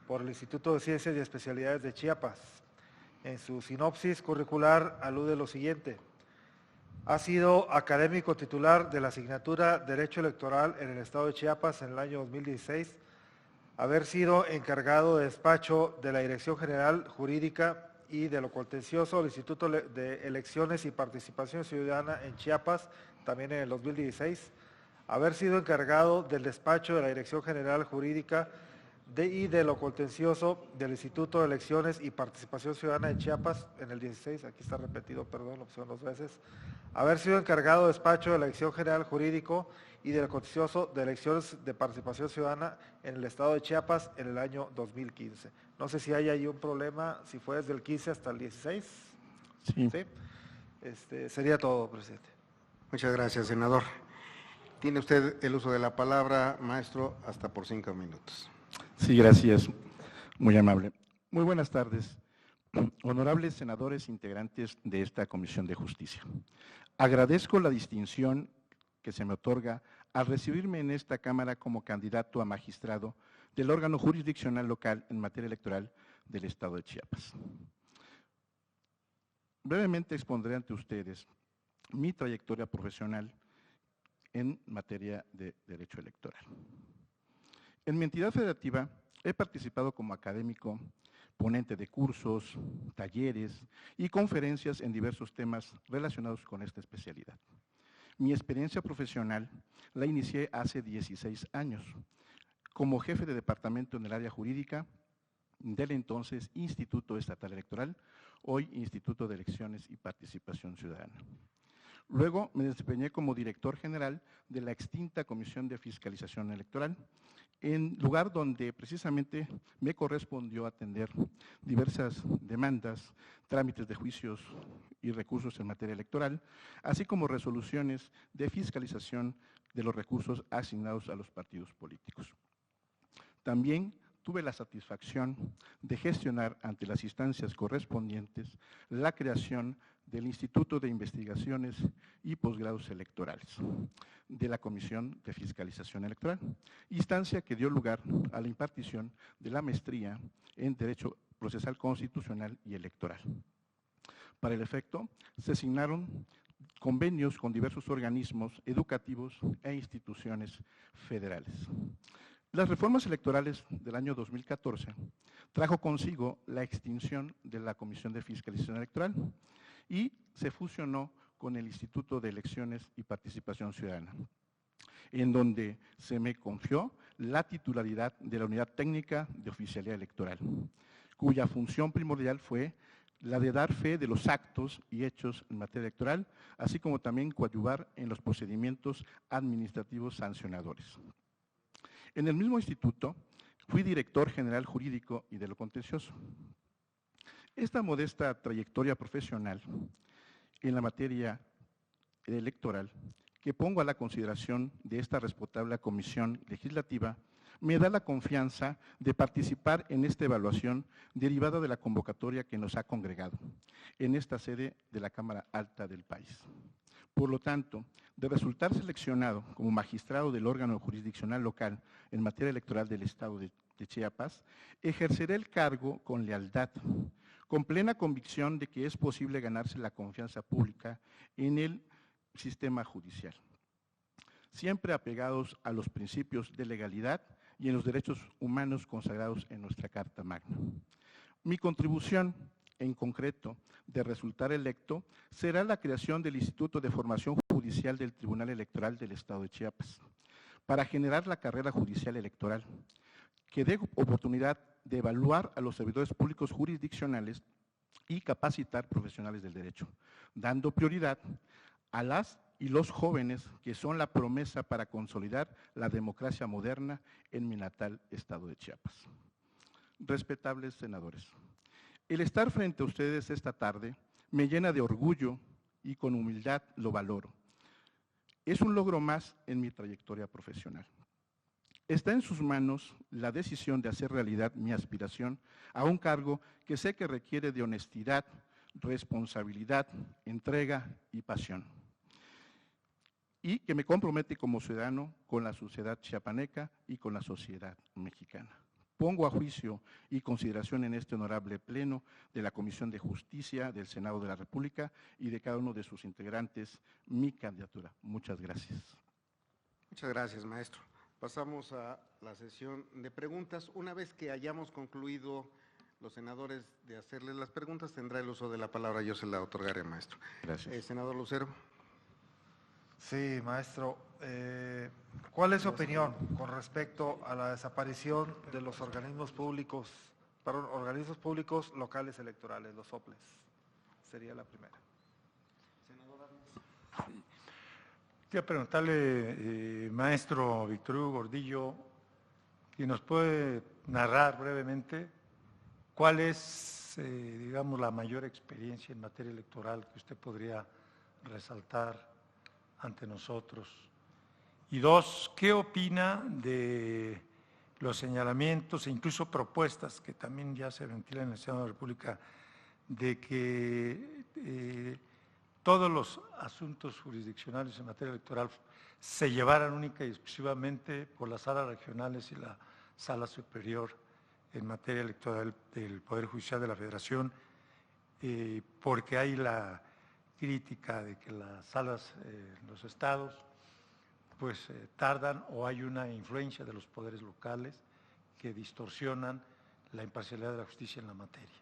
Speaker 3: por el Instituto de Ciencias y Especialidades de Chiapas. En su sinopsis curricular alude lo siguiente: ha sido académico titular de la asignatura Derecho Electoral en el Estado de Chiapas en el año 2016, haber sido encargado de despacho de la Dirección General Jurídica y de lo Contencioso del Instituto de Elecciones y Participación Ciudadana en Chiapas, también en el 2016, haber sido encargado del despacho de la Dirección General Jurídica y de lo Contencioso del Instituto de Elecciones y Participación Ciudadana en Chiapas en el 16, aquí está repetido, perdón, la opción 2 veces, haber sido encargado de despacho de la Dirección General Jurídico y del Contencioso de Elecciones de Participación Ciudadana en el Estado de Chiapas en el año 2015. No sé si hay ahí un problema, si fue desde el 15 hasta el 16.
Speaker 8: Sí.
Speaker 3: ¿Sí? Sería todo, presidente.
Speaker 1: Muchas gracias, senador. Tiene usted el uso de la palabra, maestro, hasta por 5 minutos.
Speaker 8: Sí, gracias. Muy amable. Muy buenas tardes. Honorables senadores integrantes de esta Comisión de Justicia. Agradezco la distinción que se me otorga al recibirme en esta Cámara como candidato a magistrado del órgano jurisdiccional local en materia electoral del Estado de Chiapas. Brevemente expondré ante ustedes mi trayectoria profesional en materia de derecho electoral. En mi entidad federativa he participado como académico, ponente de cursos, talleres y conferencias en diversos temas relacionados con esta especialidad. Mi experiencia profesional la inicié hace 16 años como jefe de departamento en el área jurídica del entonces Instituto Estatal Electoral, hoy Instituto de Elecciones y Participación Ciudadana. Luego me desempeñé como director general de la extinta Comisión de Fiscalización Electoral, en lugar donde precisamente me correspondió atender diversas demandas, trámites de juicios y recursos en materia electoral, así como resoluciones de fiscalización de los recursos asignados a los partidos políticos. También tuve la satisfacción de gestionar ante las instancias correspondientes la creación del Instituto de Investigaciones y Posgrados Electorales de la Comisión de Fiscalización Electoral, instancia que dio lugar a la impartición de la maestría en Derecho Procesal Constitucional y Electoral. Para el efecto, se asignaron convenios con diversos organismos educativos e instituciones federales. Las reformas electorales del año 2014 trajo consigo la extinción de la Comisión de Fiscalización Electoral y se fusionó con el Instituto de Elecciones y Participación Ciudadana, en donde se me confió la titularidad de la Unidad Técnica de Oficialía Electoral, cuya función primordial fue la de dar fe de los actos y hechos en materia electoral, así como también coadyuvar en los procedimientos administrativos sancionadores. En el mismo instituto fui director general jurídico y de lo contencioso. Esta modesta trayectoria profesional en la materia electoral que pongo a la consideración de esta respetable comisión legislativa me da la confianza de participar en esta evaluación derivada de la convocatoria que nos ha congregado en esta sede de la Cámara Alta del país. Por lo tanto, de resultar seleccionado como magistrado del órgano jurisdiccional local en materia electoral del Estado de Chiapas, ejerceré el cargo con lealtad, con plena convicción de que es posible ganarse la confianza pública en el sistema judicial, siempre apegados a los principios de legalidad y en los derechos humanos consagrados en nuestra Carta Magna. Mi contribución, en concreto, de resultar electo, será la creación del Instituto de Formación Judicial del Tribunal Electoral del Estado de Chiapas, para generar la carrera judicial electoral, que dé oportunidad de evaluar a los servidores públicos jurisdiccionales y capacitar profesionales del derecho, dando prioridad a las y los jóvenes que son la promesa para consolidar la democracia moderna en mi natal Estado de Chiapas. Respetables senadores, el estar frente a ustedes esta tarde me llena de orgullo y con humildad lo valoro. Es un logro más en mi trayectoria profesional. Está en sus manos la decisión de hacer realidad mi aspiración a un cargo que sé que requiere de honestidad, responsabilidad, entrega y pasión, y que me compromete como ciudadano con la sociedad chiapaneca y con la sociedad mexicana. Pongo a juicio y consideración en este honorable pleno de la Comisión de Justicia del Senado de la República y de cada uno de sus integrantes mi candidatura. Muchas gracias.
Speaker 1: Muchas gracias, maestro. Pasamos a la sesión de preguntas. Una vez que hayamos concluido los senadores de hacerles las preguntas, tendrá el uso de la palabra. Yo se la otorgaré, maestro.
Speaker 8: Gracias.
Speaker 1: Senador Lucero.
Speaker 3: Sí, maestro. ¿Cuál es su opinión con respecto a la desaparición de los organismos públicos locales electorales, los OPLES? Sería la primera.
Speaker 7: Quería preguntarle, maestro Víctor Hugo Gordillo, si nos puede narrar brevemente cuál es, digamos, la mayor experiencia en materia electoral que usted podría resaltar ante nosotros. Y dos, ¿qué opina de los señalamientos e incluso propuestas que también ya se ventilan en el Senado de la República de que todos los asuntos jurisdiccionales en materia electoral se llevaran única y exclusivamente por las salas regionales y la sala superior en materia electoral del Poder Judicial de la Federación, porque hay la crítica de que las salas en los estados pues tardan o hay una influencia de los poderes locales que distorsionan la imparcialidad de la justicia en la materia.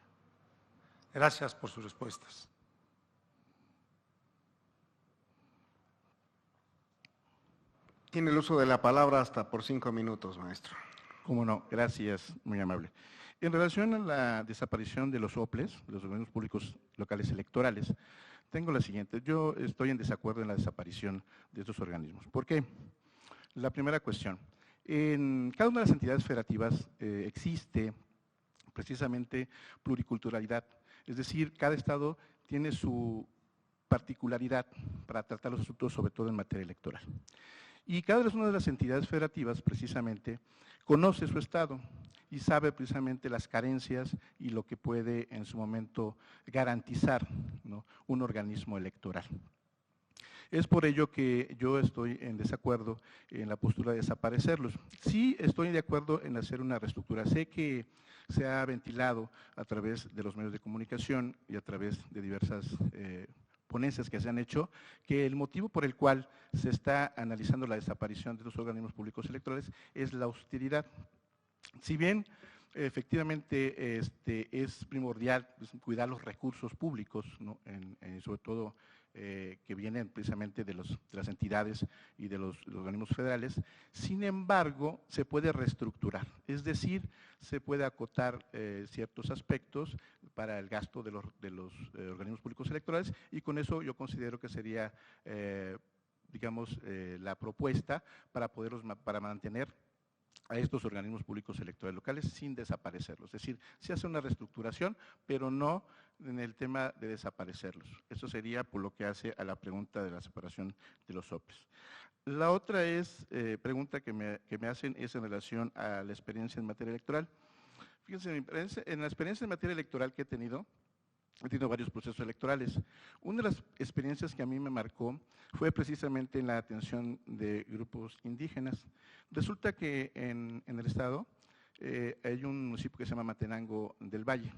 Speaker 7: Gracias por sus respuestas.
Speaker 1: Tiene el uso de la palabra hasta por 5 minutos, maestro.
Speaker 8: Cómo no, gracias, muy amable. En relación a la desaparición de los OPLES, los organismos públicos locales electorales, tengo la siguiente. Yo estoy en desacuerdo en la desaparición de estos organismos. ¿Por qué? La primera cuestión. En cada una de las entidades federativas existe precisamente pluriculturalidad, es decir, cada estado tiene su particularidad para tratar los asuntos, sobre todo en materia electoral. Y cada una de las entidades federativas, precisamente, conoce su estado y sabe precisamente las carencias y lo que puede en su momento garantizar, ¿no?, un organismo electoral. Es por ello que yo estoy en desacuerdo en la postura de desaparecerlos. Sí estoy de acuerdo en hacer una reestructura. Sé que se ha ventilado a través de los medios de comunicación y a través de diversas ponencias que se han hecho, que el motivo por el cual se está analizando la desaparición de los organismos públicos electorales es la austeridad. Si bien efectivamente es primordial cuidar los recursos públicos, ¿no?, sobre todo que vienen precisamente de las entidades y de los organismos federales, sin embargo, se puede reestructurar, es decir, se puede acotar ciertos aspectos para el gasto de los organismos públicos electorales, y con eso yo considero que sería, digamos, la propuesta para mantener a estos organismos públicos electorales locales sin desaparecerlos. Es decir, se hace una reestructuración, pero no en el tema de desaparecerlos. Eso sería por lo que hace a la pregunta de la separación de los OPLES. La otra pregunta que me hacen es en relación a la experiencia en materia electoral. Fíjense, en la experiencia en materia electoral que he tenido, he tenido varios procesos electorales. Una de las experiencias que a mí me marcó fue precisamente en la atención de grupos indígenas. Resulta que en el estado hay un municipio que se llama Matenango del Valle.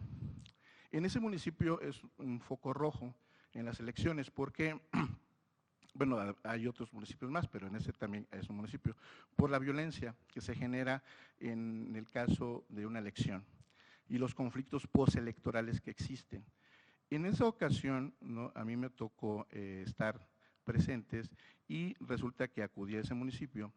Speaker 8: En ese municipio es un foco rojo en las elecciones porque, bueno, hay otros municipios más, pero en ese también es un municipio, por la violencia que se genera en el caso de una elección y los conflictos postelectorales que existen. En esa ocasión, ¿no?, a mí me tocó estar presentes y resulta que acudí a ese municipio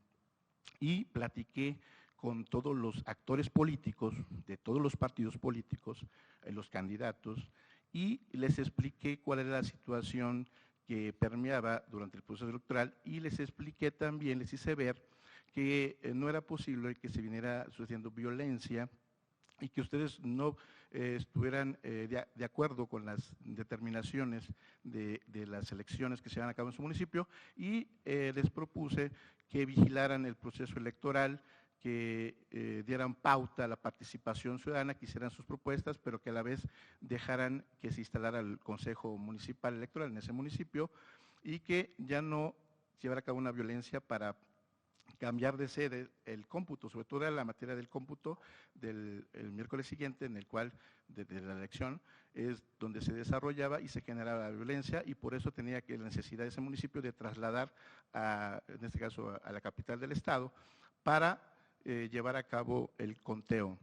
Speaker 8: y platiqué con todos los actores políticos, de todos los partidos políticos, los candidatos, y les expliqué cuál era la situación que permeaba durante el proceso electoral y les expliqué también, les hice ver que no era posible que se viniera sucediendo violencia y que ustedes no estuvieran de acuerdo con las determinaciones de las elecciones que se llevan a cabo en su municipio y les propuse que vigilaran el proceso electoral, que dieran pauta a la participación ciudadana, que hicieran sus propuestas, pero que a la vez dejaran que se instalara el Consejo Municipal Electoral en ese municipio y que ya no llevara a cabo una violencia para cambiar de sede el cómputo, sobre todo en la materia del cómputo del el miércoles siguiente, en el cual desde la elección es donde se desarrollaba y se generaba la violencia y por eso tenía que la necesidad de ese municipio de trasladar, en este caso a la capital del estado, para llevar a cabo el conteo,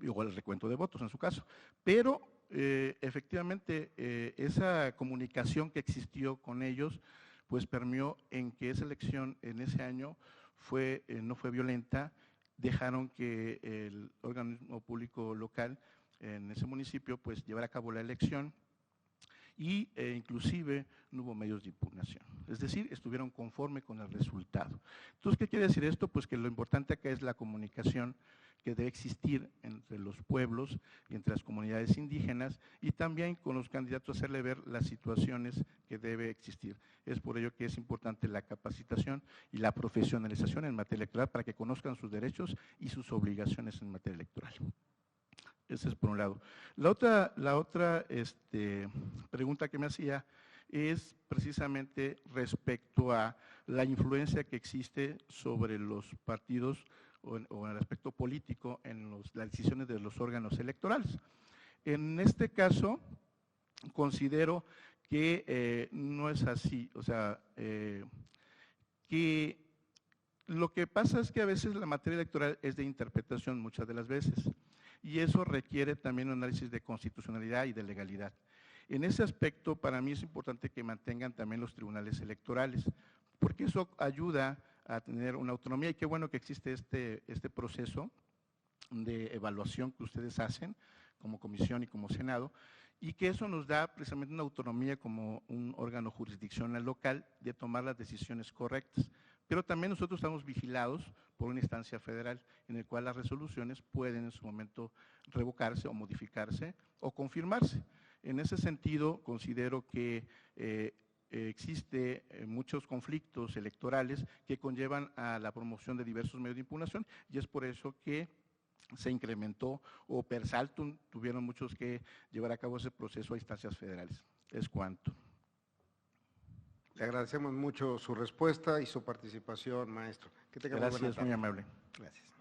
Speaker 8: igual el recuento de votos en su caso. Pero efectivamente esa comunicación que existió con ellos pues permeó en que esa elección en ese año no fue violenta, dejaron que el organismo público local en ese municipio pues llevara a cabo la elección y inclusive no hubo medios de impugnación. Es decir, estuvieron conforme con el resultado. Entonces, ¿qué quiere decir esto? Pues que lo importante acá es la comunicación que debe existir entre los pueblos y entre las comunidades indígenas y también con los candidatos hacerle ver las situaciones que debe existir. Es por ello que es importante la capacitación y la profesionalización en materia electoral para que conozcan sus derechos y sus obligaciones en materia electoral. Ese es por un lado. La otra pregunta que me hacía es precisamente respecto a la influencia que existe sobre los partidos o en el aspecto político en las decisiones de los órganos electorales. En este caso, considero que no es así, o sea, que lo que pasa es que a veces la materia electoral es de interpretación muchas de las veces y eso requiere también un análisis de constitucionalidad y de legalidad. En ese aspecto, para mí es importante que mantengan también los tribunales electorales, porque eso ayuda a tener una autonomía y qué bueno que existe este proceso de evaluación que ustedes hacen como comisión y como Senado, y que eso nos da precisamente una autonomía como un órgano jurisdiccional local de tomar las decisiones correctas. Pero también nosotros estamos vigilados por una instancia federal en la cual las resoluciones pueden en su momento revocarse o modificarse o confirmarse. En ese sentido, considero que existe muchos conflictos electorales que conllevan a la promoción de diversos medios de impugnación y es por eso que se incrementó o per saltum tuvieron muchos que llevar a cabo ese proceso a instancias federales. Es cuanto.
Speaker 1: Le agradecemos mucho su respuesta y su participación, maestro. Que tenga muy buena
Speaker 8: Gracias,
Speaker 1: tarde.
Speaker 8: muy amable.
Speaker 1: Gracias.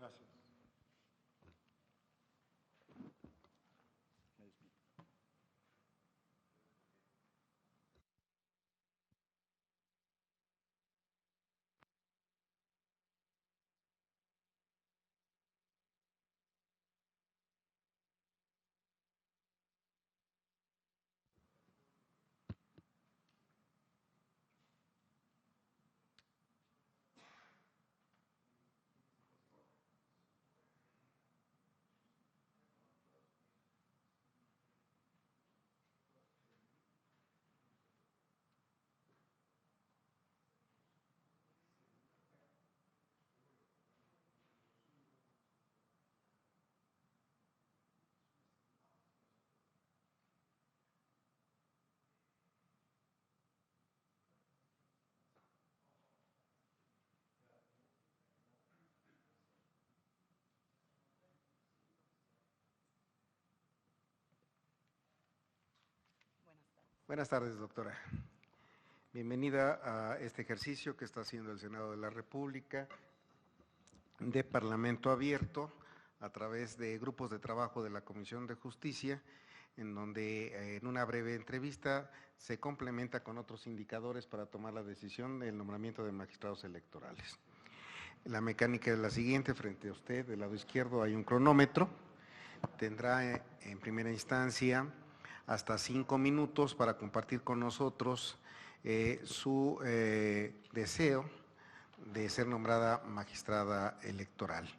Speaker 1: Buenas tardes, doctora. Bienvenida a este ejercicio que está haciendo el Senado de la República de Parlamento Abierto a través de grupos de trabajo de la Comisión de Justicia, en donde en una breve entrevista se complementa con otros indicadores para tomar la decisión del nombramiento de magistrados electorales. La mecánica es la siguiente: frente a usted, del lado izquierdo, hay un cronómetro. Tendrá en primera instancia hasta 5 minutos para compartir con nosotros su deseo de ser nombrada magistrada electoral.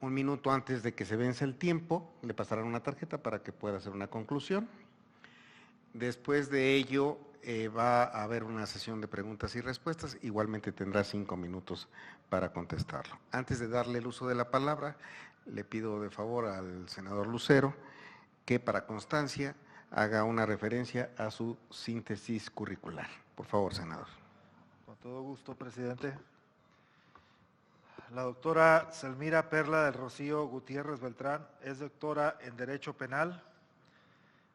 Speaker 1: 1 minuto antes de que se vence el tiempo, le pasarán una tarjeta para que pueda hacer una conclusión. Después de ello, va a haber una sesión de preguntas y respuestas. Igualmente tendrá 5 minutos para contestarlo. Antes de darle el uso de la palabra, le pido de favor al senador Lucero que, para constancia, haga una referencia a su síntesis curricular. Por favor, senador.
Speaker 3: Con todo gusto, presidente. La doctora Selmira Perla del Rocío Gutiérrez Beltrán es doctora en Derecho Penal.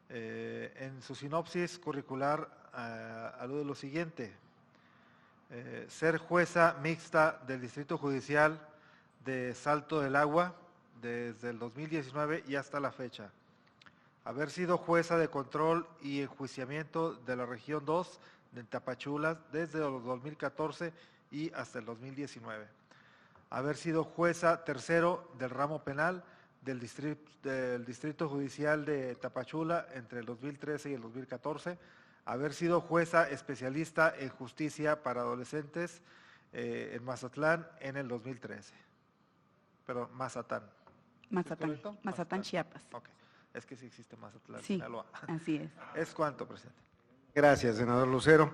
Speaker 3: En su sinopsis curricular alude lo siguiente: ser jueza mixta del Distrito Judicial de Salto del Agua desde el 2019 y hasta la fecha. Haber sido jueza de control y enjuiciamiento de la región 2 de Tapachula desde el 2014 y hasta el 2019. Haber sido jueza tercero del ramo penal del Distrito Judicial de Tapachula entre el 2013 y el 2014. Haber sido jueza especialista en justicia para adolescentes en Mazatlán en el 2013. Perdón, Mazatán.
Speaker 9: Mazatán, Chiapas.
Speaker 3: Ok, es que sí existe Mazatlán,
Speaker 9: Sí,
Speaker 3: Sinaloa.
Speaker 9: así es.
Speaker 3: ¿Es cuánto, presidente?
Speaker 1: Gracias, senador Lucero.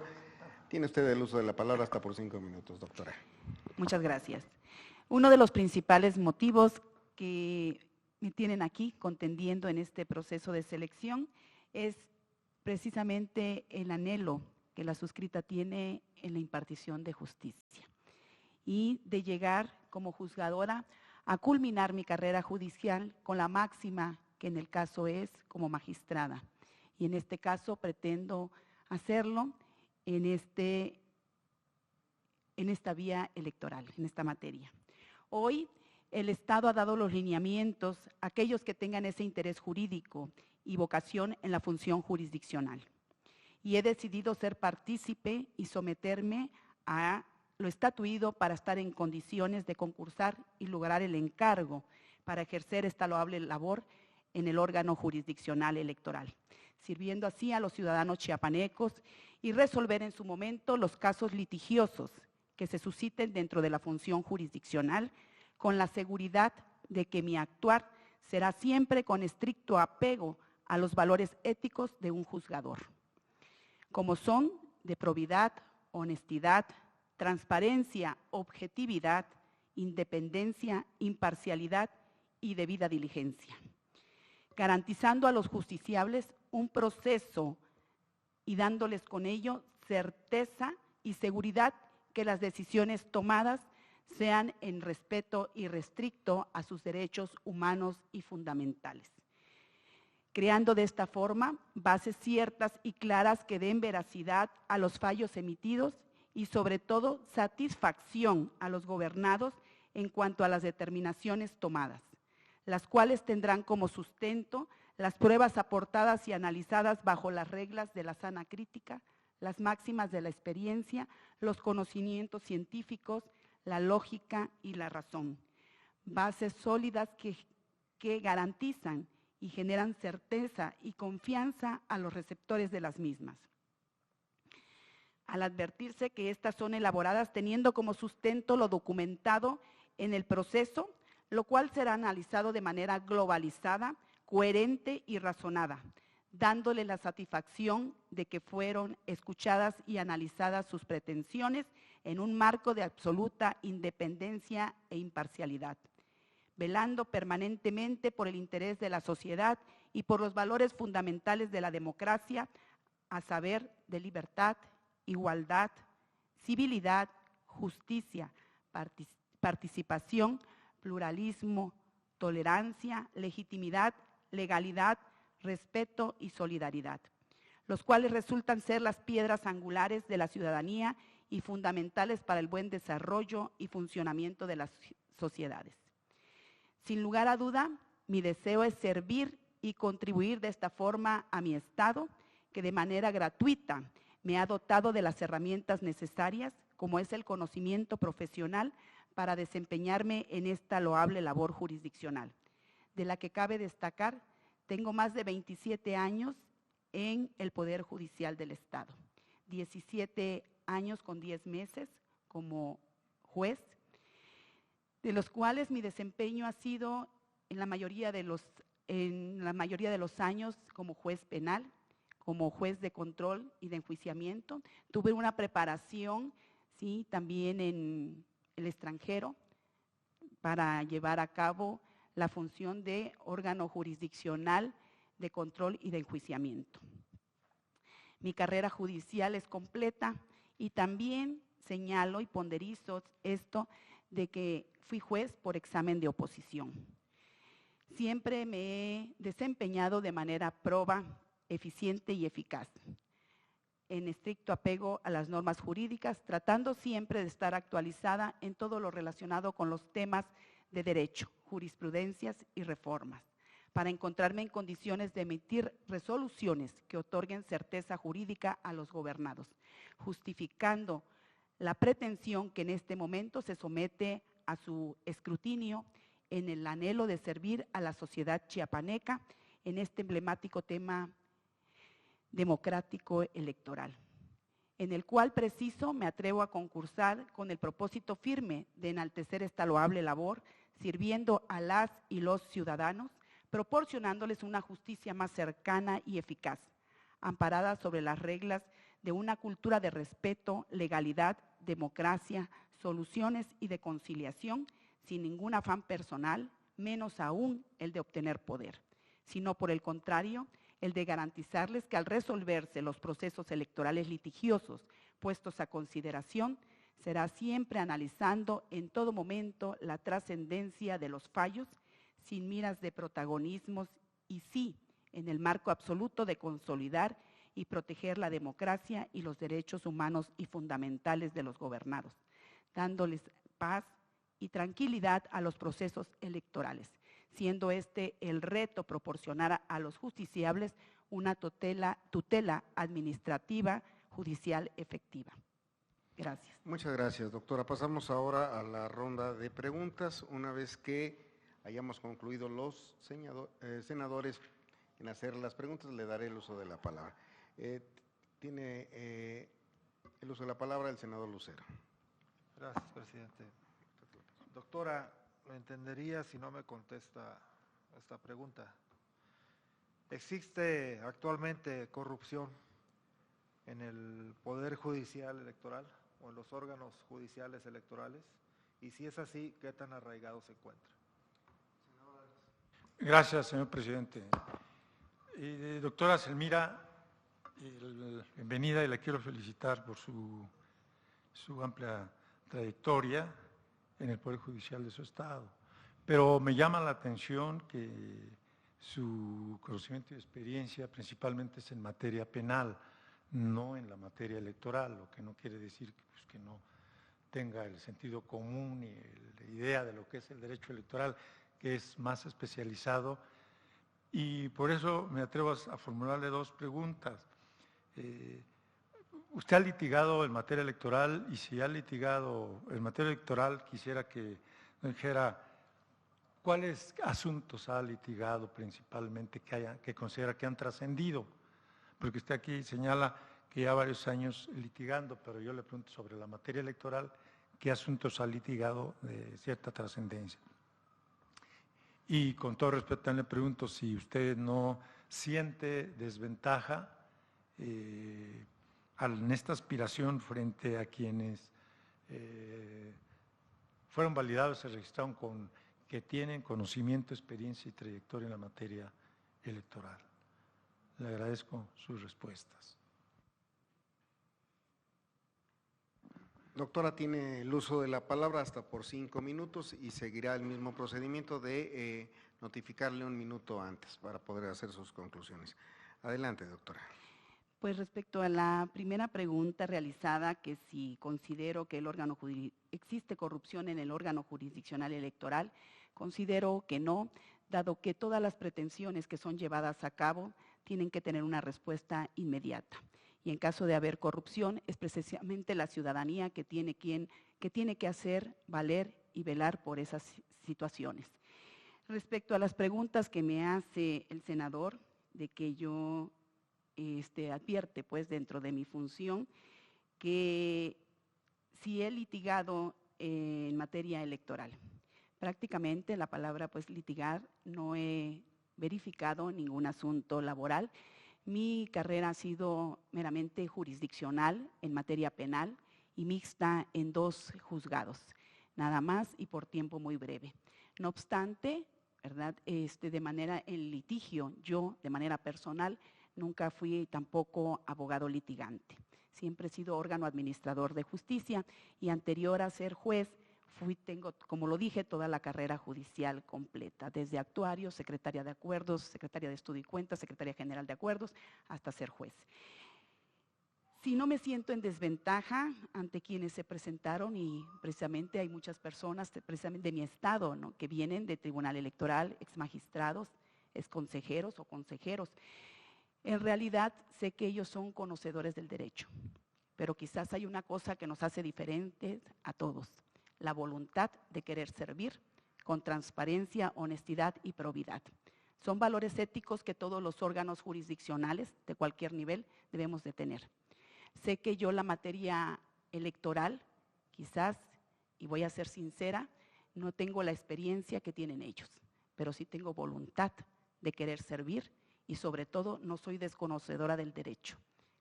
Speaker 1: Tiene usted el uso de la palabra hasta por 5 minutos, doctora.
Speaker 9: Muchas gracias. Uno de los principales motivos que me tienen aquí contendiendo en este proceso de selección es precisamente el anhelo que la suscrita tiene en la impartición de justicia y de llegar como juzgadora a culminar mi carrera judicial con la máxima que en el caso es como magistrada. Y en este caso pretendo hacerlo en esta vía electoral, en esta materia. Hoy el Estado ha dado los lineamientos a aquellos que tengan ese interés jurídico y vocación en la función jurisdiccional. Y he decidido ser partícipe y someterme a lo estatuido para estar en condiciones de concursar y lograr el encargo para ejercer esta loable labor en el órgano jurisdiccional electoral, sirviendo así a los ciudadanos chiapanecos y resolver en su momento los casos litigiosos que se susciten dentro de la función jurisdiccional, con la seguridad de que mi actuar será siempre con estricto apego a los valores éticos de un juzgador, como son de probidad, honestidad, transparencia, objetividad, independencia, imparcialidad y debida diligencia, garantizando a los justiciables un proceso y dándoles con ello certeza y seguridad que las decisiones tomadas sean en respeto irrestricto a sus derechos humanos y fundamentales, creando de esta forma bases ciertas y claras que den veracidad a los fallos emitidos y sobre todo satisfacción a los gobernados en cuanto a las determinaciones tomadas, las cuales tendrán como sustento las pruebas aportadas y analizadas bajo las reglas de la sana crítica, las máximas de la experiencia, los conocimientos científicos, la lógica y la razón. Bases sólidas que garantizan y generan certeza y confianza a los receptores de las mismas. Al advertirse que estas son elaboradas teniendo como sustento lo documentado en el proceso, lo cual será analizado de manera globalizada, coherente y razonada, dándole la satisfacción de que fueron escuchadas y analizadas sus pretensiones en un marco de absoluta independencia e imparcialidad, velando permanentemente por el interés de la sociedad y por los valores fundamentales de la democracia, a saber, de libertad, igualdad, civilidad, justicia, participación, pluralismo, tolerancia, legitimidad, legalidad, respeto y solidaridad. los cuales resultan ser las piedras angulares de la ciudadanía y fundamentales para el buen desarrollo y funcionamiento de las sociedades. Sin lugar a duda, mi deseo es servir y contribuir de esta forma a mi Estado, que de manera gratuita me ha dotado de las herramientas necesarias, como es el conocimiento profesional para desempeñarme en esta loable labor jurisdiccional, de la que cabe destacar, tengo más de 27 años en el Poder Judicial del Estado, 17 años con 10 meses como juez, de los cuales mi desempeño ha sido en la mayoría de los años como juez penal, como juez de control y de enjuiciamiento. Tuve una preparación, sí, también en el extranjero para llevar a cabo la función de órgano jurisdiccional de control y de enjuiciamiento. Mi carrera judicial es completa y también señalo y ponderizo esto de que fui juez por examen de oposición. Siempre me he desempeñado de manera proba, eficiente y eficaz, en estricto apego a las normas jurídicas, tratando siempre de estar actualizada en todo lo relacionado con los temas de derecho, jurisprudencias y reformas, para encontrarme en condiciones de emitir resoluciones que otorguen certeza jurídica a los gobernados, justificando la pretensión que en este momento se somete a su escrutinio en el anhelo de servir a la sociedad chiapaneca en este emblemático tema democrático electoral, en el cual preciso me atrevo a concursar con el propósito firme de enaltecer esta loable labor, sirviendo a las y los ciudadanos, proporcionándoles una justicia más cercana y eficaz, amparada sobre las reglas de una cultura de respeto, legalidad, democracia, soluciones y de conciliación, sin ningún afán personal, menos aún el de obtener poder, sino por el contrario, el de garantizarles que al resolverse los procesos electorales litigiosos puestos a consideración, será siempre analizando en todo momento la trascendencia de los fallos, sin miras de protagonismos y sí, en el marco absoluto de consolidar y proteger la democracia y los derechos humanos y fundamentales de los gobernados, dándoles paz y tranquilidad a los procesos electorales, siendo este el reto proporcionar a los justiciables una tutela administrativa judicial efectiva. Gracias.
Speaker 1: Muchas gracias, doctora. Pasamos ahora a la ronda de preguntas. Una vez que hayamos concluido los senadores en hacer las preguntas, le daré el uso de la palabra. Tiene el uso de la palabra el senador Lucero.
Speaker 3: Gracias, presidente. Doctora, lo entendería si no me contesta esta pregunta. ¿Existe actualmente corrupción en el Poder Judicial Electoral o en los órganos judiciales electorales? Y si es así, ¿qué tan arraigado se encuentra?
Speaker 7: Gracias, señor presidente. Doctora Selmira, bienvenida y la quiero felicitar por su amplia trayectoria en el Poder Judicial de su Estado. Pero me llama la atención que su conocimiento y experiencia principalmente es en materia penal, no en la materia electoral, lo que no quiere decir que no tenga el sentido común y la idea de lo que es el derecho electoral, que es más especializado. Y por eso me atrevo a formularle dos preguntas. Usted ha litigado en materia electoral, y si ha litigado en materia electoral, quisiera que nos dijera cuáles asuntos ha litigado principalmente que considera que han trascendido, porque usted aquí señala que ya varios años litigando, pero yo le pregunto sobre la materia electoral, ¿qué asuntos ha litigado de cierta trascendencia? Y con todo respeto también le pregunto si usted no siente desventaja en esta aspiración frente a quienes fueron validados, se registraron que tienen conocimiento, experiencia y trayectoria en la materia electoral. Le agradezco sus respuestas.
Speaker 1: Doctora, tiene el uso de la palabra hasta por 5 minutos y seguirá el mismo procedimiento de notificarle 1 minuto antes para poder hacer sus conclusiones. Adelante, doctora.
Speaker 9: Pues respecto a la primera pregunta realizada, que si considero que existe corrupción en el órgano jurisdiccional electoral, considero que no, dado que todas las pretensiones que son llevadas a cabo tienen que tener una respuesta inmediata. Y en caso de haber corrupción, es precisamente la ciudadanía que tiene que hacer valer y velar por esas situaciones. Respecto a las preguntas que me hace el senador, de que yo advierte pues dentro de mi función que si he litigado en materia electoral. Prácticamente la palabra pues litigar no he verificado ningún asunto laboral. Mi carrera ha sido meramente jurisdiccional en materia penal y mixta en 2 juzgados, nada más y por tiempo muy breve. No obstante, ¿verdad? De manera en litigio, yo de manera personal nunca fui tampoco abogado litigante. Siempre he sido órgano administrador de justicia y anterior a ser juez, tengo, como lo dije, toda la carrera judicial completa, desde actuario, secretaria de acuerdos, secretaria de estudio y cuentas, secretaria general de acuerdos, hasta ser juez. Si no me siento en desventaja ante quienes se presentaron, y precisamente hay muchas personas, precisamente de mi estado, ¿no?, que vienen de tribunal electoral, exmagistrados, exconsejeros o consejeros. En realidad sé que ellos son conocedores del derecho, pero quizás hay una cosa que nos hace diferentes a todos: la voluntad de querer servir con transparencia, honestidad y probidad. Son valores éticos que todos los órganos jurisdiccionales de cualquier nivel debemos de tener. Sé que yo la materia electoral, quizás, y voy a ser sincera, no tengo la experiencia que tienen ellos, pero sí tengo voluntad de querer servir y sobre todo no soy desconocedora del derecho.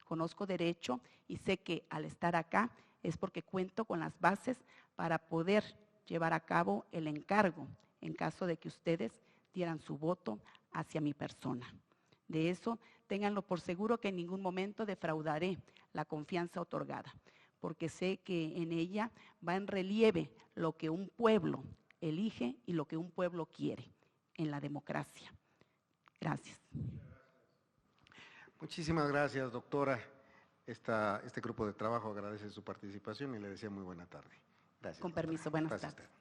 Speaker 9: Conozco derecho y sé que al estar acá es porque cuento con las bases para poder llevar a cabo el encargo en caso de que ustedes dieran su voto hacia mi persona. De eso, ténganlo por seguro que en ningún momento defraudaré la confianza otorgada, porque sé que en ella va en relieve lo que un pueblo elige y lo que un pueblo quiere en la democracia. Gracias.
Speaker 1: Muchísimas gracias, doctora. Este grupo de trabajo agradece su participación y le desea muy buena tarde. Gracias.
Speaker 9: Con permiso, buenas
Speaker 1: Gracias
Speaker 9: tardes.
Speaker 1: a usted.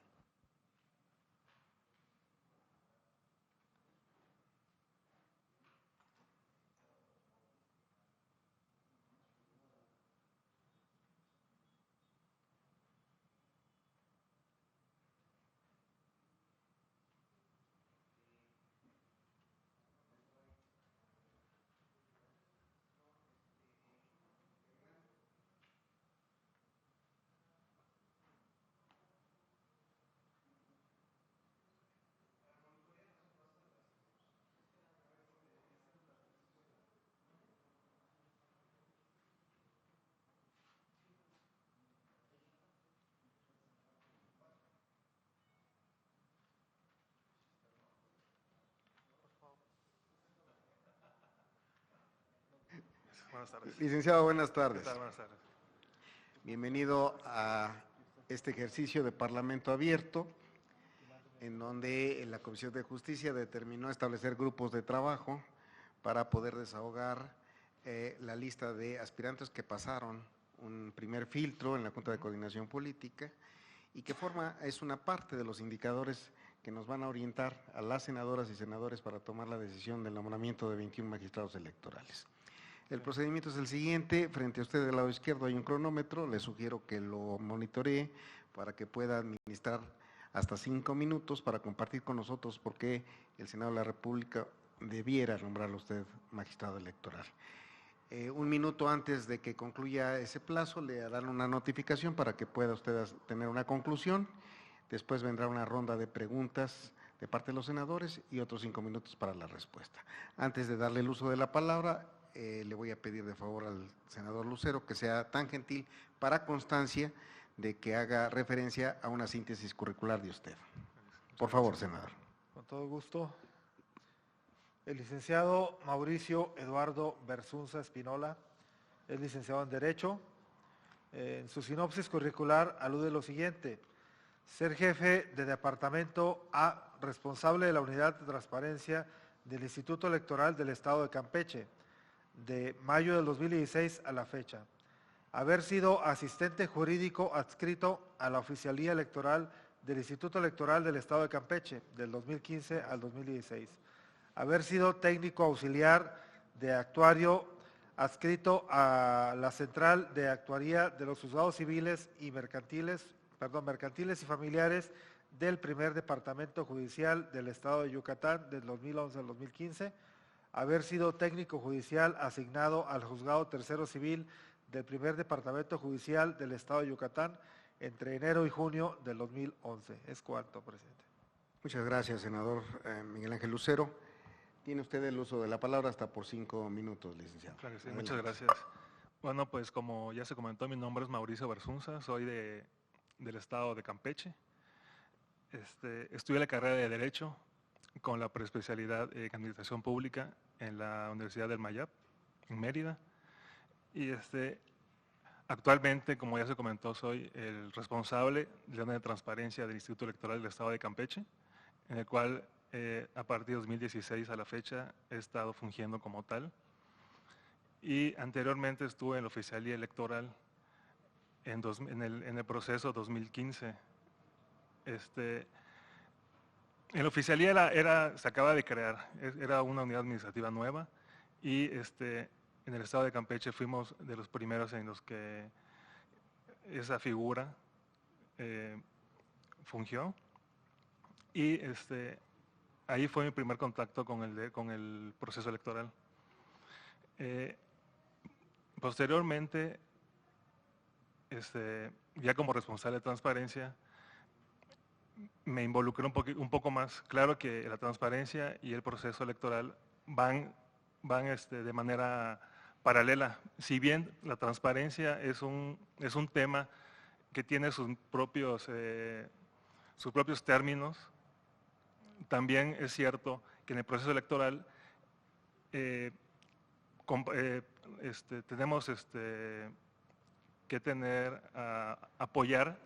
Speaker 10: Buenas tardes.
Speaker 1: Licenciado, buenas tardes.
Speaker 10: ¿Qué tal? Buenas tardes.
Speaker 1: Bienvenido a este ejercicio de Parlamento Abierto, en donde la Comisión de Justicia determinó establecer grupos de trabajo para poder desahogar la lista de aspirantes que pasaron un primer filtro en la Junta de Coordinación Política y que es una parte de los indicadores que nos van a orientar a las senadoras y senadores para tomar la decisión del nombramiento de 21 magistrados electorales. El procedimiento es el siguiente: frente a usted del lado izquierdo hay un cronómetro, le sugiero que lo monitoree para que pueda administrar hasta 5 minutos para compartir con nosotros por qué el Senado de la República debiera nombrarlo a usted magistrado electoral. 1 minuto antes de que concluya ese plazo le darán una notificación para que pueda usted tener una conclusión. Después vendrá una ronda de preguntas de parte de los senadores y otros 5 minutos para la respuesta. Antes de darle el uso de la palabra, le voy a pedir de favor al senador Lucero que sea tan gentil para constancia de que haga referencia a una síntesis curricular de usted. Por favor, senador.
Speaker 3: Con todo gusto. El licenciado Mauricio Eduardo Bersunza Espinola es licenciado en Derecho. En su sinopsis curricular alude lo siguiente: ser jefe de departamento A, responsable de la unidad de transparencia del Instituto Electoral del Estado de Campeche, de mayo del 2016 a la fecha. Haber sido asistente jurídico adscrito a la oficialía electoral del Instituto Electoral del Estado de Campeche, del 2015 al 2016. Haber sido técnico auxiliar de actuario adscrito a la Central de Actuaría de los Juzgados Civiles y mercantiles y familiares del primer Departamento Judicial del Estado de Yucatán del 2011 al 2015. Haber sido técnico judicial asignado al Juzgado Tercero Civil del primer Departamento Judicial del Estado de Yucatán entre enero y junio del 2011. Es cuanto, presidente.
Speaker 1: Muchas gracias, senador Miguel Ángel Lucero. Tiene usted el uso de la palabra hasta por 5 minutos, licenciado.
Speaker 10: Claro que sí, muchas gracias. Bueno, pues como ya se comentó, mi nombre es Mauricio Bersunza, soy del estado de Campeche. Estudié la carrera de Derecho con la preespecialidad en Administración Pública en la Universidad del Mayab, en Mérida. Y actualmente, como ya se comentó, soy el responsable del área de transparencia del Instituto Electoral del Estado de Campeche, en el cual a partir de 2016 a la fecha he estado fungiendo como tal. Y anteriormente estuve en la oficialía electoral en el proceso 2015. En la oficialía se acaba de crear, era una unidad administrativa nueva y en el estado de Campeche fuimos de los primeros en los que esa figura fungió y ahí fue mi primer contacto con el proceso electoral. Posteriormente, ya como responsable de transparencia, me involucré un poco más. Claro que la transparencia y el proceso electoral van de manera paralela. Si bien la transparencia es un tema que tiene sus propios términos, también es cierto que en el proceso electoral tenemos que apoyar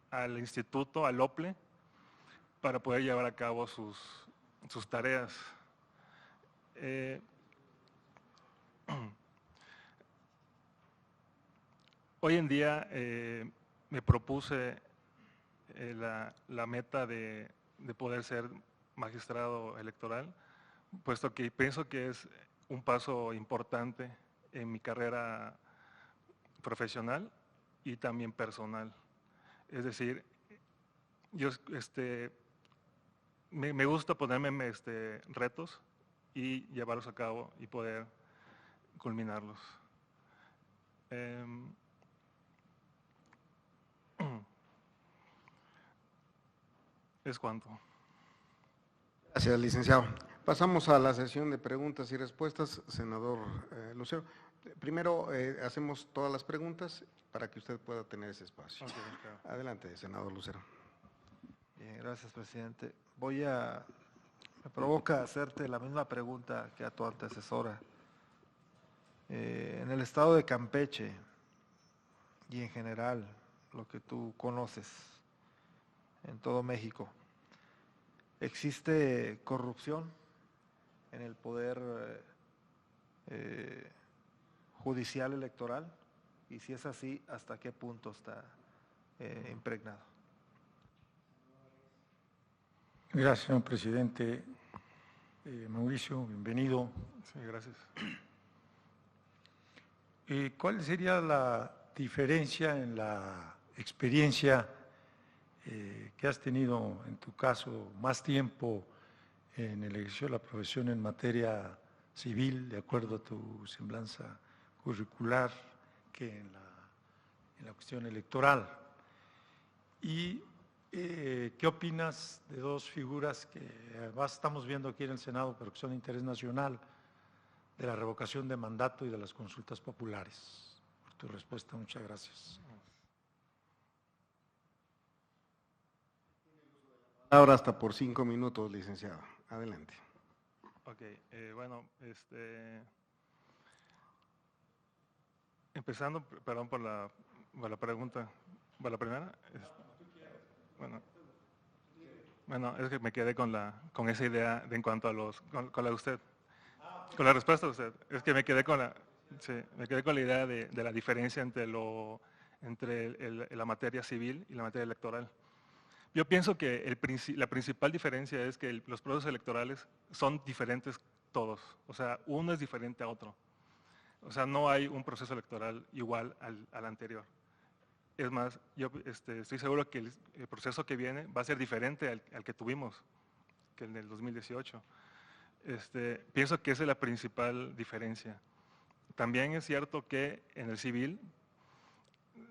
Speaker 10: al instituto, al OPLE, para poder llevar a cabo sus tareas. Hoy en día me propuse la meta de poder ser magistrado electoral, puesto que pienso que es un paso importante en mi carrera profesional y también personal. Es decir, yo me gusta ponerme retos y llevarlos a cabo y poder culminarlos. Es cuanto.
Speaker 1: Gracias, licenciado. Pasamos a la sesión de preguntas y respuestas, senador Lucero. Primero hacemos todas las preguntas para que usted pueda tener ese espacio.
Speaker 10: Okay, claro.
Speaker 1: Adelante, senador Lucero.
Speaker 3: Bien, gracias, presidente. Me provoca hacerte la misma pregunta que a tu antecesora. En el estado de Campeche y en general, lo que tú conoces en todo México, ¿existe corrupción en el poder judicial electoral? Y si es así, ¿hasta qué punto está impregnado?
Speaker 7: Gracias, señor presidente. Mauricio, bienvenido.
Speaker 10: Sí, gracias.
Speaker 7: ¿Cuál sería la diferencia en la experiencia que has tenido, en tu caso, más tiempo en el ejercicio de la profesión en materia civil, de acuerdo a tu semblanza curricular, que en la cuestión electoral? ¿Y qué opinas de dos figuras que además estamos viendo aquí en el Senado, pero que son de interés nacional, de la revocación de mandato y de las consultas populares? Por tu respuesta, muchas gracias.
Speaker 1: Ahora hasta por 5 minutos, licenciado. Adelante.
Speaker 10: Ok, bueno, empezando, perdón por la pregunta, ¿por la primera? Bueno, es que me quedé con esa idea en cuanto a con la de usted. Con la respuesta de usted, es que me quedé con la, sí, me quedé con la idea de la diferencia entre, la materia civil y la materia electoral. Yo pienso que la principal diferencia es que los procesos electorales son diferentes todos, o sea, uno es diferente a otro. O sea, no hay un proceso electoral igual al anterior. Es más, yo estoy seguro que el proceso que viene va a ser diferente al que tuvimos, que en el 2018. Pienso que esa es la principal diferencia. También es cierto que en el civil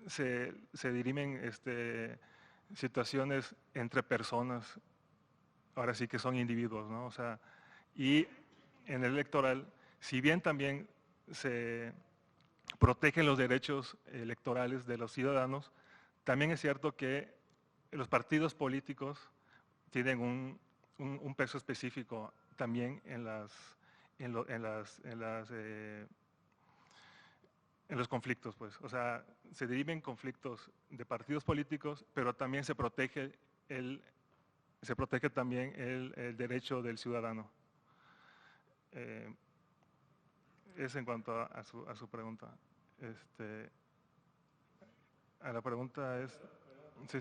Speaker 10: se dirimen situaciones entre personas, ahora sí que son individuos, ¿no? O sea, y en el electoral, si bien también se protegen los derechos electorales de los ciudadanos, también es cierto que los partidos políticos tienen un peso específico también en los conflictos, pues. O sea, se deriven conflictos de partidos políticos, pero también se protege también el derecho del ciudadano. Es en cuanto a su pregunta. A la pregunta es, sí.